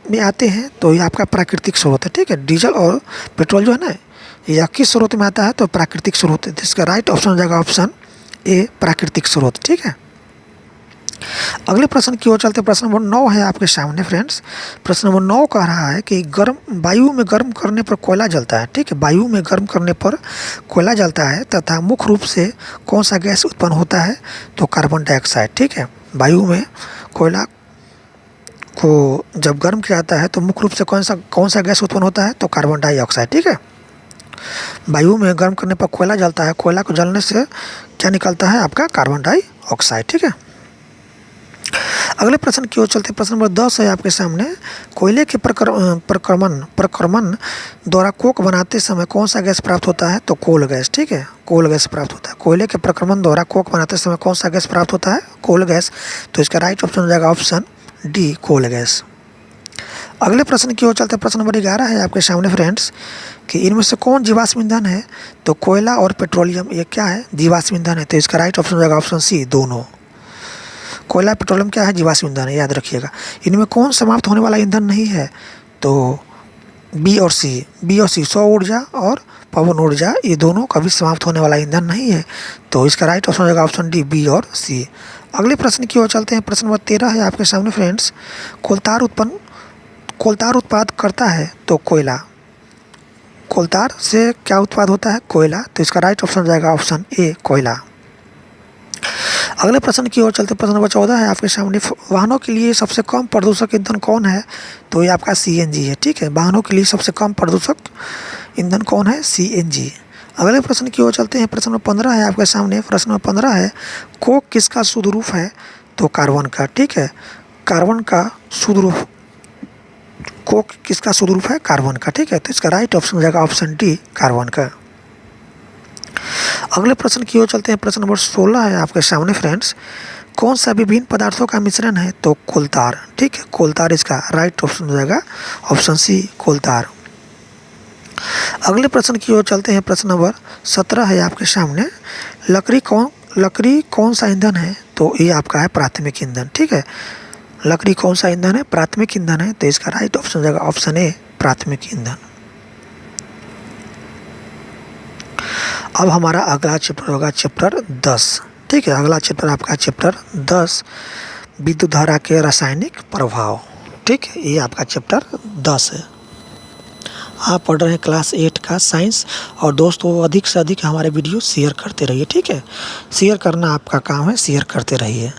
में आते हैं, तो ये आपका प्राकृतिक स्रोत है। ठीक है, डीजल और पेट्रोल जो है ना, यह किस स्रोत में आता है, तो प्राकृतिक स्रोत है। जिसका राइट ऑप्शन हो जाएगा ऑप्शन ए, प्राकृतिक स्रोत। ठीक है, अगले प्रश्न की ओर चलते हैं। प्रश्न नंबर 9 है आपके सामने फ्रेंड्स। प्रश्न नंबर 9 कह रहा है कि वायु में गर्म करने पर कोयला जलता है। ठीक है, वायु में गर्म करने पर कोयला जलता है तथा मुख्य रूप से कौन सा गैस उत्पन्न होता है, तो कार्बन डाइऑक्साइड। ठीक है, वायु में कोयला को जब गर्म किया जाता है तो मुख्य रूप से कौन सा गैस उत्पन्न होता है, तो कार्बन डाइऑक्साइड। ठीक है, वायु में गर्म करने पर कोयला जलता है, कोयला को जलने से क्या निकलता है, आपका कार्बन डाइऑक्साइड। ठीक है, अगले प्रश्न की ओर चलते हैं। प्रश्न नंबर 10 है आपके सामने, कोयले के प्रक्रमण द्वारा कोक बनाते समय कौन सा गैस प्राप्त होता है, तो कोल गैस। ठीक है, कोल गैस प्राप्त होता है। कोयले के प्रक्रमण द्वारा कोक बनाते समय कौन सा गैस प्राप्त होता है, कोल गैस। तो इसका राइट ऑप्शन हो जाएगा ऑप्शन डी, कोल गैस। अगले प्रश्न की ओर चलते हैं। प्रश्न नंबर 11 है आपके सामने फ्रेंड्स कि इनमें से कौन जीवाश्म ईंधन है, तो कोयला और पेट्रोलियम ये क्या है, जीवाश्म ईंधन है। तो इसका राइट ऑप्शन हो जाएगा ऑप्शन सी, दोनों। कोयला पेट्रोलियम क्या है, जीवाश्म ईंधन है, याद रखिएगा। इनमें कौन समाप्त होने वाला ईंधन नहीं है, तो बी और सी, सौर ऊर्जा और पवन ऊर्जा, ये दोनों कभी समाप्त होने वाला ईंधन नहीं है। तो इसका राइट ऑप्शन हो जाएगा ऑप्शन डी, बी और सी। अगले प्रश्न की ओर चलते हैं। प्रश्न नंबर 13 है आपके सामने फ्रेंड्स, कोलतार उत्पाद करता है, तो कोयला। कोलतार से क्या उत्पाद होता है, कोयला। तो इसका राइट ऑप्शन हो जाएगा ऑप्शन ए, कोयला। अगले प्रश्न की ओर चलते हैं। प्रश्न नंबर 14 है आपके सामने, वाहनों के लिए सबसे कम प्रदूषक ईंधन कौन है, तो ये आपका सीएनजी है। ठीक है, वाहनों के लिए सबसे कम प्रदूषक ईंधन कौन है, सीएनजी। अगले प्रश्न की ओर चलते हैं। प्रश्न नंबर 15 है आपके सामने। प्रश्न नंबर 15 है, कोक किसका शुद्ध रूप है, तो कार्बन का। ठीक है, कार्बन का शुद्ध रूप, कोक किसका शुद्ध रूप है, कार्बन का। ठीक है, तो इसका राइट ऑप्शन हो जाएगा ऑप्शन डी, कार्बन का। अगले प्रश्न की ओर चलते हैं। प्रश्न नंबर 16 है आपके सामने फ्रेंड्स, कौन सा विभिन्न पदार्थों का मिश्रण है, तो कोलतार। ठीक है, कोलतार इसका राइट ऑप्शन हो जाएगा ऑप्शन सी, कोलतार। अगले प्रश्न की ओर चलते हैं। प्रश्न नंबर 17 है आपके सामने, लकड़ी कौन सा ईंधन है, तो ये आपका है प्राथमिक ईंधन। ठीक है, लकड़ी कौन सा ईंधन है, प्राथमिक ईंधन है। तो इसका राइट ऑप्शन हो जाएगा ऑप्शन ए, प्राथमिक ईंधन। अब हमारा अगला चैप्टर होगा चैप्टर 10। ठीक है, अगला चैप्टर आपका चैप्टर 10, विद्युत धारा के रासायनिक प्रभाव। ठीक है, ये आपका चैप्टर 10 है। आप पढ़ रहे हैं क्लास 8 का साइंस, और दोस्तों अधिक से अधिक हमारे वीडियो शेयर करते रहिए। ठीक है, शेयर करना आपका काम है, शेयर करते रहिए।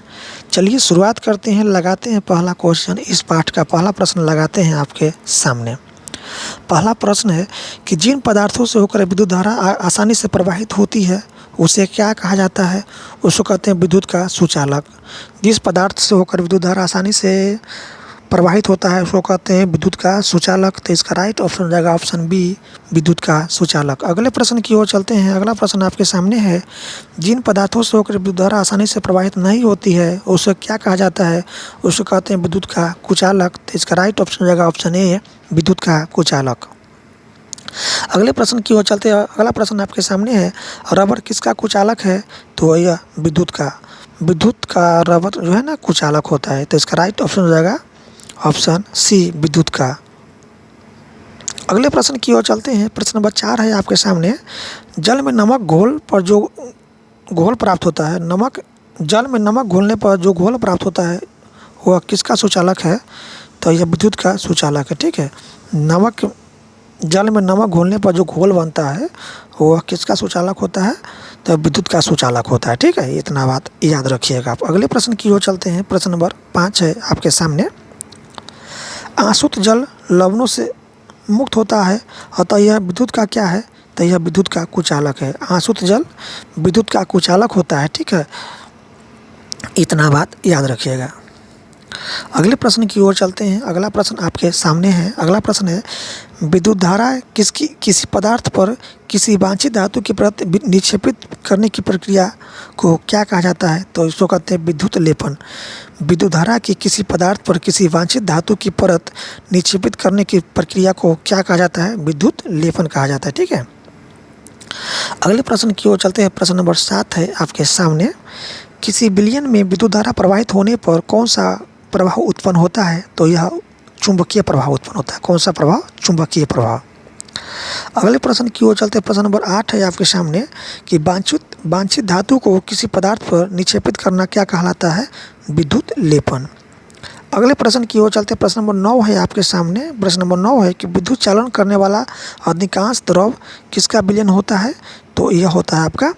चलिए शुरुआत करते हैं, लगाते हैं पहला क्वेश्चन। इस पाठ का पहला प्रश्न लगाते हैं आपके सामने। पहला प्रश्न है कि जिन पदार्थों से होकर विद्युत धारा आसानी से प्रवाहित होती है उसे क्या कहा जाता है, उसको कहते हैं विद्युत का सुचालक। जिस पदार्थ से होकर विद्युत धारा आसानी से प्रवाहित होता है उसको कहते हैं विद्युत का सुचालक। तो इसका राइट ऑप्शन हो जाएगा ऑप्शन बी, विद्युत का सुचालक। अगले प्रश्न की ओर चलते हैं। अगला प्रश्न आपके सामने है, जिन पदार्थों से होकर विद्युत धारा आसानी से प्रवाहित नहीं होती है उसे क्या कहा जाता है, उसको कहते हैं विद्युत का कुचालक। तो इसका राइट ऑप्शन हो जाएगा ऑप्शन ए, विद्युत का कुचालक। अगले प्रश्न की ओर चलते हैं। अगला प्रश्न आपके सामने है, रबर किसका कुचालक है, तो यह विद्युत का रबर जो है ना कुचालक होता है। तो इसका राइट ऑप्शन हो जाएगा ऑप्शन सी, विद्युत का। अगले प्रश्न की ओर चलते हैं। प्रश्न नंबर 4 है आपके सामने, जल में नमक घोल पर जो घोल प्राप्त होता है, जल में नमक घोलने पर जो घोल प्राप्त होता है वह किसका सुचालक है, तो यह विद्युत का सुचालक है। ठीक है, जल में नमक घोलने पर जो घोल बनता है वह किसका सुचालक होता है? तो विद्युत का सुचालक होता है। ठीक है, इतना बात याद रखिएगा आप। अगले प्रश्न की ओर चलते हैं। प्रश्न नंबर 5 है आपके सामने। आसुत जल लवणों से मुक्त होता है, अतः यह विद्युत का क्या है? तो यह विद्युत का कुचालक है। आसुत जल विद्युत का कुचालक होता है। ठीक है, इतना बात याद रखिएगा। अगले प्रश्न की ओर चलते हैं। अगला प्रश्न आपके सामने है। अगला प्रश्न है, विद्युत धारा किसी पदार्थ पर किसी वांछित धातु की परत निक्षेपित करने की प्रक्रिया को क्या कहा जाता है? तो इसको कहते हैं विद्युत लेपन। विद्युत धारा की किसी पदार्थ पर किसी वांछित धातु की परत निक्षेपित करने की प्रक्रिया को क्या कहा जाता है? विद्युत लेपन कहा जाता है। ठीक है, अगले प्रश्न की ओर चलते हैं। प्रश्न नंबर 7 है आपके सामने। किसी विलयन में विद्युत धारा प्रवाहित होने पर कौन सा प्रभाव उत्पन्न होता है? तो यह चुंबकीय प्रभाव उत्पन्न होता है। कौन सा प्रभाव? चुंबकीय प्रभाव। अगले प्रश्न की ओर चलते हैं। प्रश्न नंबर 8 है आपके सामने कि वांछित धातु को किसी पदार्थ पर निक्षेपित करना क्या कहलाता है? विद्युत लेपन। अगले प्रश्न की ओर चलते हैं। प्रश्न नंबर 9 है आपके सामने। प्रश्न नंबर 9 है कि विद्युत चालन करने वाला अधिकांश द्रव किसका विलयन होता है? तो यह होता है आपका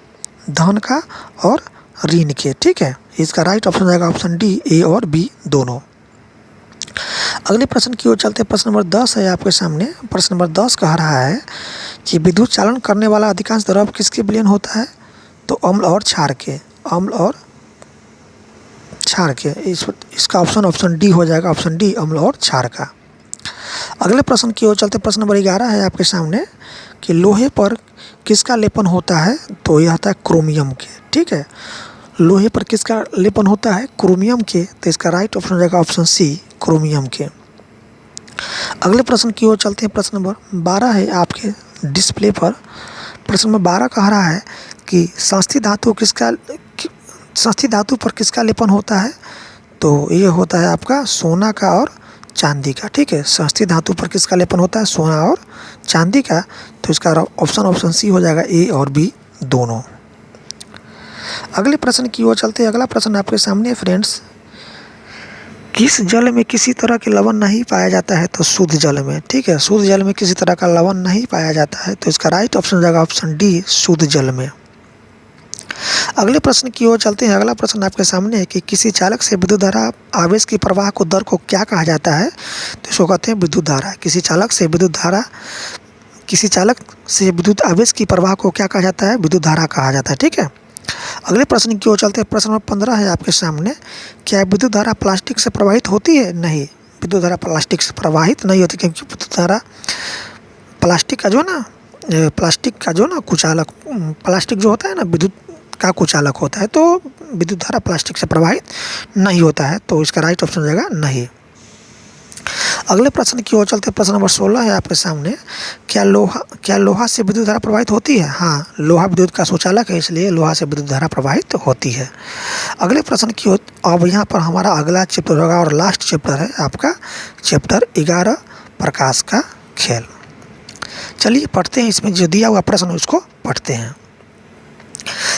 धन का और ऋण के। ठीक है, इसका राइट ऑप्शन जाएगा ऑप्शन डी, ए और बी दोनों। अगले प्रश्न की ओर चलते हैं। प्रश्न नंबर 10 है आपके सामने। प्रश्न नंबर 10 कह रहा है कि विद्युत चालन करने वाला अधिकांश द्रव किसके विलयन होता है? तो अम्ल और क्षार के। अम्ल और क्षार के। इसका ऑप्शन डी हो जाएगा, ऑप्शन डी, अम्ल और क्षार का। अगले प्रश्न की ओर चलते। प्रश्न नंबर 11 है आपके सामने कि लोहे पर किसका लेपन होता है? तो यह होता है क्रोमियम के। ठीक है, लोहे पर किसका लेपन होता है? क्रोमियम के। तो इसका राइट ऑप्शन हो जाएगा ऑप्शन सी, क्रोमियम के। अगले प्रश्न की ओर चलते हैं। प्रश्न नंबर 12 है आपके डिस्प्ले पर। प्रश्न नंबर 12 कह रहा है कि संस्थित धातु पर किसका लेपन होता है? तो ये होता है आपका सोना का और चांदी का। ठीक है, संस्थित धातु पर किसका लेपन होता है? सोना और चांदी का। तो इसका ऑप्शन सी हो जाएगा, ए और बी दोनों। अगले प्रश्न की ओर चलते हैं। अगला प्रश्न आपके सामने फ्रेंड्स, किस जल में किसी तरह के लवण नहीं पाया जाता है? तो शुद्ध जल में। ठीक है, शुद्ध जल में किसी तरह का लवण नहीं पाया जाता है। तो इसका राइट ऑप्शन हो जाएगा ऑप्शन डी, शुद्ध जल में। अगले प्रश्न की ओर चलते हैं। अगला प्रश्न आपके सामने है कि किसी चालक से विद्युत धारा आवेश की प्रवाह को दर को क्या कहा जाता है? तो इसको कहते हैं विद्युत धारा। किसी चालक से विद्युत आवेश की प्रवाह को क्या कहा जाता है? विद्युत धारा कहा जाता है। ठीक है, अगले प्रश्न की ओर चलते हैं। प्रश्न नंबर 15 है आपके सामने। क्या विद्युत धारा प्लास्टिक से प्रवाहित होती है? नहीं, विद्युत धारा प्लास्टिक से प्रवाहित नहीं होती, क्योंकि विद्युत धारा प्लास्टिक का जो ना कुचालक, प्लास्टिक जो होता है ना विद्युत का कुचालक होता है। तो विद्युत धारा प्लास्टिक से प्रवाहित नहीं होता है। तो इसका राइट ऑप्शन हो जाएगा नहीं। अगले प्रश्न की ओर चलते हैं। प्रश्न नंबर 16 है आपके सामने। क्या लोहा से विद्युत धारा प्रवाहित होती है? हाँ, लोहा विद्युत का सुचालक है, इसलिए लोहा से विद्युत धारा प्रवाहित होती है। अगले प्रश्न की ओर, अब यहाँ पर हमारा अगला चैप्टर होगा और लास्ट चैप्टर है आपका चैप्टर 11, प्रकाश का खेल। चलिए पढ़ते हैं, इसमें जो दिया हुआ प्रश्न उसको पढ़ते हैं।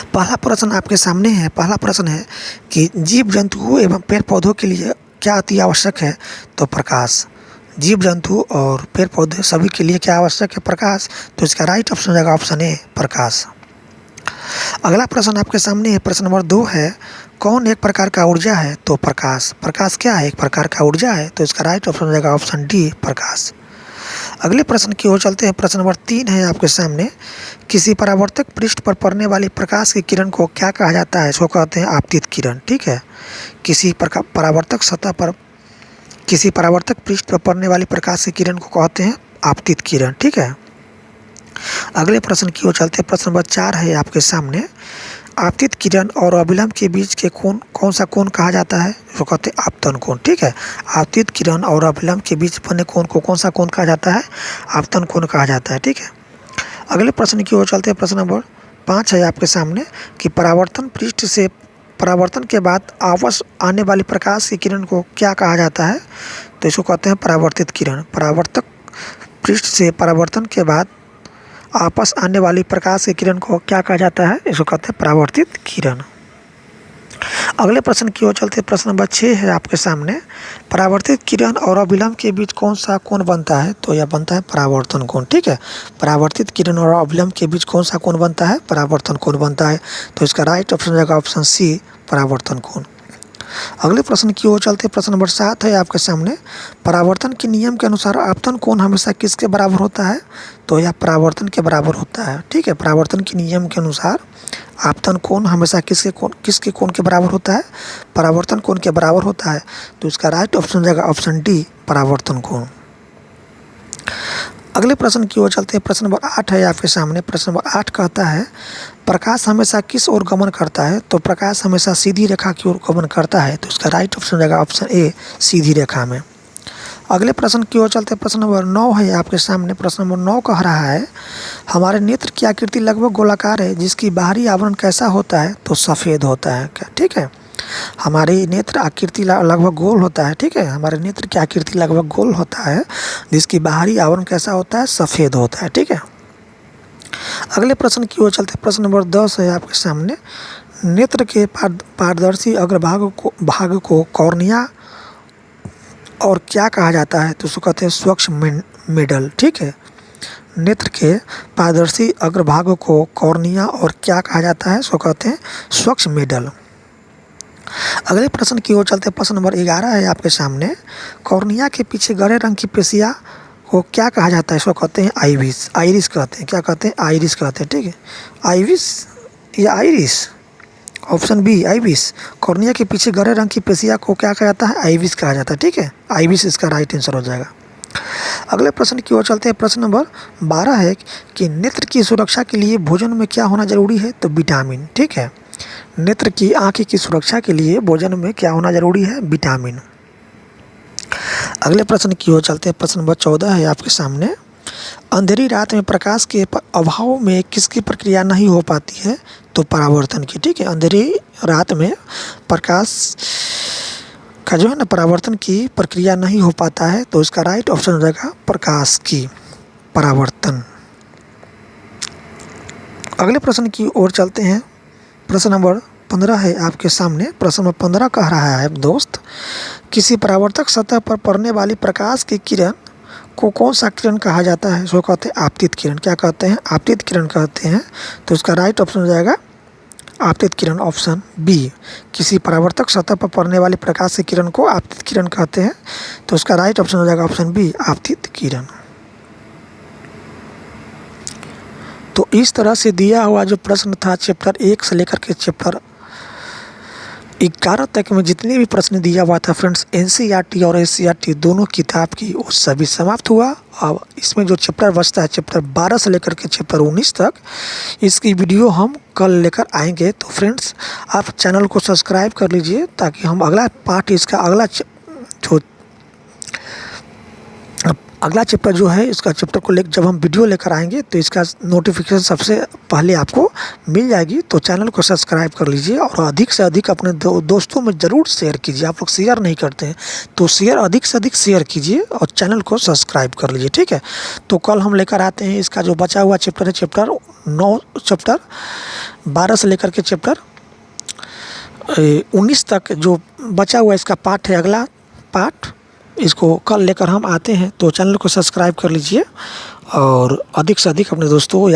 पहला प्रश्न आपके सामने है। पहला प्रश्न है कि जीव जंतुओं एवं पेड़ पौधों के लिए क्या अति आवश्यक है? तो प्रकाश। जीव जंतु और पेड़ पौधे सभी के लिए क्या आवश्यक है? प्रकाश। तो इसका राइट ऑप्शन हो जाएगा ऑप्शन ए, प्रकाश। अगला प्रश्न आपके सामने है। प्रश्न नंबर 2 है, कौन एक प्रकार का ऊर्जा है? तो प्रकाश। प्रकाश क्या है? एक प्रकार का ऊर्जा है। तो इसका राइट ऑप्शन हो जाएगा ऑप्शन डी, प्रकाश। अगले प्रश्न की ओर चलते हैं। प्रश्न नंबर 3 है आपके सामने। किसी परावर्तक पृष्ठ पर पड़ने वाली प्रकाश की किरण को क्या कहा जाता है? इसको कहते हैं आपतित किरण। ठीक है, किसी परावर्तक पृष्ठ पर पड़ने वाली प्रकाश की किरण को कहते हैं आपतित किरण। ठीक है, अगले प्रश्न की ओर चलते हैं। प्रश्न नंबर 4 है आपके सामने। आपतित किरण और अभिलंब के बीच के कौन सा कोण कहा जाता है? इसको कहते हैं आपतन कोण। ठीक है, आपतित किरण और अभिलंब के बीच बने कोण को कौन सा कोण कहा जाता है? आपतन कोण कहा जाता है। ठीक है, अगले प्रश्न की ओर चलते हैं। प्रश्न नंबर 5 है आपके सामने कि परावर्तन पृष्ठ से परावर्तन के बाद वापस आने वाली प्रकाश की किरण को क्या कहा जाता है? तो इसको कहते हैं परावर्तित किरण। परावर्तक पृष्ठ से परावर्तन के बाद आपस आने वाली प्रकाश की किरण को क्या कहा जाता है? इसको कहते हैं परावर्तित किरण। अगले प्रश्न की ओर चलते हैं। प्रश्न नंबर 6 है आपके सामने। परावर्तित किरण और अभिलंब के बीच कौन सा कोण बनता है? तो यह बनता है परावर्तन कोण। ठीक है, परावर्तित किरण और अभिलंब के बीच कौन सा कोण बनता है? परावर्तन कोण बनता है। तो इसका राइट ऑप्शन हो जाएगा ऑप्शन सी, परावर्तन कोण। अगले प्रश्न की ओर चलते हैं। प्रश्न नंबर 7 है आपके सामने। परावर्तन के नियम के अनुसार आपतन कोण हमेशा किसके बराबर होता है? तो यह परावर्तन के बराबर होता है। ठीक है, परावर्तन के नियम के अनुसार आपतन कोण हमेशा किसके कोण के बराबर होता है? परावर्तन कोण के बराबर होता है। तो इसका राइट ऑप्शन हो जाएगा ऑप्शन डी, परावर्तन कोण। अगले प्रश्न की ओर चलते हैं। प्रश्न नंबर 8 है आपके सामने। प्रश्न नंबर 8 कहता है प्रकाश हमेशा किस ओर गमन करता है? तो प्रकाश हमेशा सीधी रेखा की ओर गमन करता है। तो इसका राइट ऑप्शन हो जाएगा ऑप्शन ए, सीधी रेखा में। अगले प्रश्न की ओर चलते हैं। प्रश्न नंबर 9 है आपके सामने। प्रश्न नंबर 9 कह रहा है हमारे नेत्र की आकृति लगभग गोलाकार है, जिसकी बाहरी आवरण कैसा होता है? तो सफ़ेद होता है। क्या ठीक है, हमारी नेत्र आकृति लगभग गोल होता है। ठीक है, हमारे नेत्र की आकृति लगभग गोल होता है, जिसकी बाहरी आवरण कैसा होता है? सफ़ेद होता है। ठीक है, अगले प्रश्न की ओर चलते हैं। प्रश्न नंबर 10 है आपके सामने। नेत्र के पारदर्शी अग्रभाग को कॉर्निया और क्या कहा जाता है? तो उसको कहते हैं स्वच्छ मेडल। ठीक है, नेत्र के पारदर्शी अग्रभाग को कॉर्निया और क्या कहा जाता है? उसको कहते हैं स्वच्छ मेडल। अगले प्रश्न की ओर चलते हैं। प्रश्न नंबर 11 है आपके सामने। कॉर्निया के पीछे गहरे रंग की पेशियाँ को क्या कहा जाता है? इसको कहते हैं आइरिस। आइरिस कहते हैं। क्या कहते हैं? आइरिस कहते हैं। ठीक है, आइरिस या आइरिस, ऑप्शन बी आइविस। कॉर्निया के पीछे गहरे रंग की पेशियाँ को क्या कहा जाता है? आइविस कहा जाता है। ठीक है, आइविस इसका राइट आंसर हो जाएगा। अगले प्रश्न की ओर चलते हैं। प्रश्न नंबर 12 है कि नेत्र की सुरक्षा के लिए भोजन में क्या होना जरूरी है? तो विटामिन। ठीक है, नेत्र की आँख की सुरक्षा के लिए भोजन में क्या होना जरूरी है? विटामिन। अगले प्रश्न की ओर चलते हैं। प्रश्न नंबर 14 है आपके सामने। अंधेरी रात में प्रकाश के अभाव में किसकी प्रक्रिया नहीं हो पाती है? तो परावर्तन की। ठीक है, अंधेरी रात में प्रकाश का जो है ना परावर्तन की प्रक्रिया नहीं हो पाता है। तो इसका राइट ऑप्शन हो जाएगा प्रकाश की, परावर्तन। अगले प्रश्न की ओर चलते हैं। प्रश्न नंबर 15 है आपके सामने। प्रश्न नंबर 15 कह रहा है दोस्त, किसी परावर्तक सतह पर पड़ने वाली प्रकाश की किरण को कौन सा किरण कहा जाता है? इसको कहते हैं आपतित किरण। क्या कहते हैं? आपतित किरण कहते हैं। तो इसका राइट ऑप्शन हो जाएगा आपतित किरण, ऑप्शन बी। किसी परावर्तक सतह पर पड़ने वाली प्रकाश की किरण को आपतित किरण कहते हैं। तो इसका राइट ऑप्शन हो जाएगा ऑप्शन बी, आपतित किरण। तो इस तरह से दिया हुआ जो प्रश्न था चैप्टर 1 से लेकर के चैप्टर 11 तक में जितने भी प्रश्न दिया हुआ था फ्रेंड्स, एनसीईआरटी और एससीईआरटी दोनों किताब की, वो सभी समाप्त हुआ। अब इसमें जो चैप्टर बचता है चैप्टर 12 से लेकर के चैप्टर 19 तक, इसकी वीडियो हम कल लेकर आएंगे। तो फ्रेंड्स आप चैनल को सब्सक्राइब कर लीजिए, ताकि हम अगला पार्ट, इसका अगला चैप्टर जो है, इसका चैप्टर को जब हम वीडियो लेकर आएंगे तो इसका नोटिफिकेशन सबसे पहले आपको मिल जाएगी। तो चैनल को सब्सक्राइब कर लीजिए और अधिक से अधिक अपने दोस्तों में ज़रूर शेयर कीजिए। आप लोग शेयर नहीं करते हैं तो अधिक से अधिक शेयर कीजिए और चैनल को सब्सक्राइब कर लीजिए। ठीक है, तो कल हम लेकर आते हैं इसका जो बचा हुआ चैप्टर है, चैप्टर 12 से लेकर के चैप्टर 19 तक जो बचा हुआ इसका पार्ट है, अगला पार्ट, इसको कल लेकर हम आते हैं। तो चैनल को सब्सक्राइब कर लीजिए और अधिक से अधिक अपने दोस्तों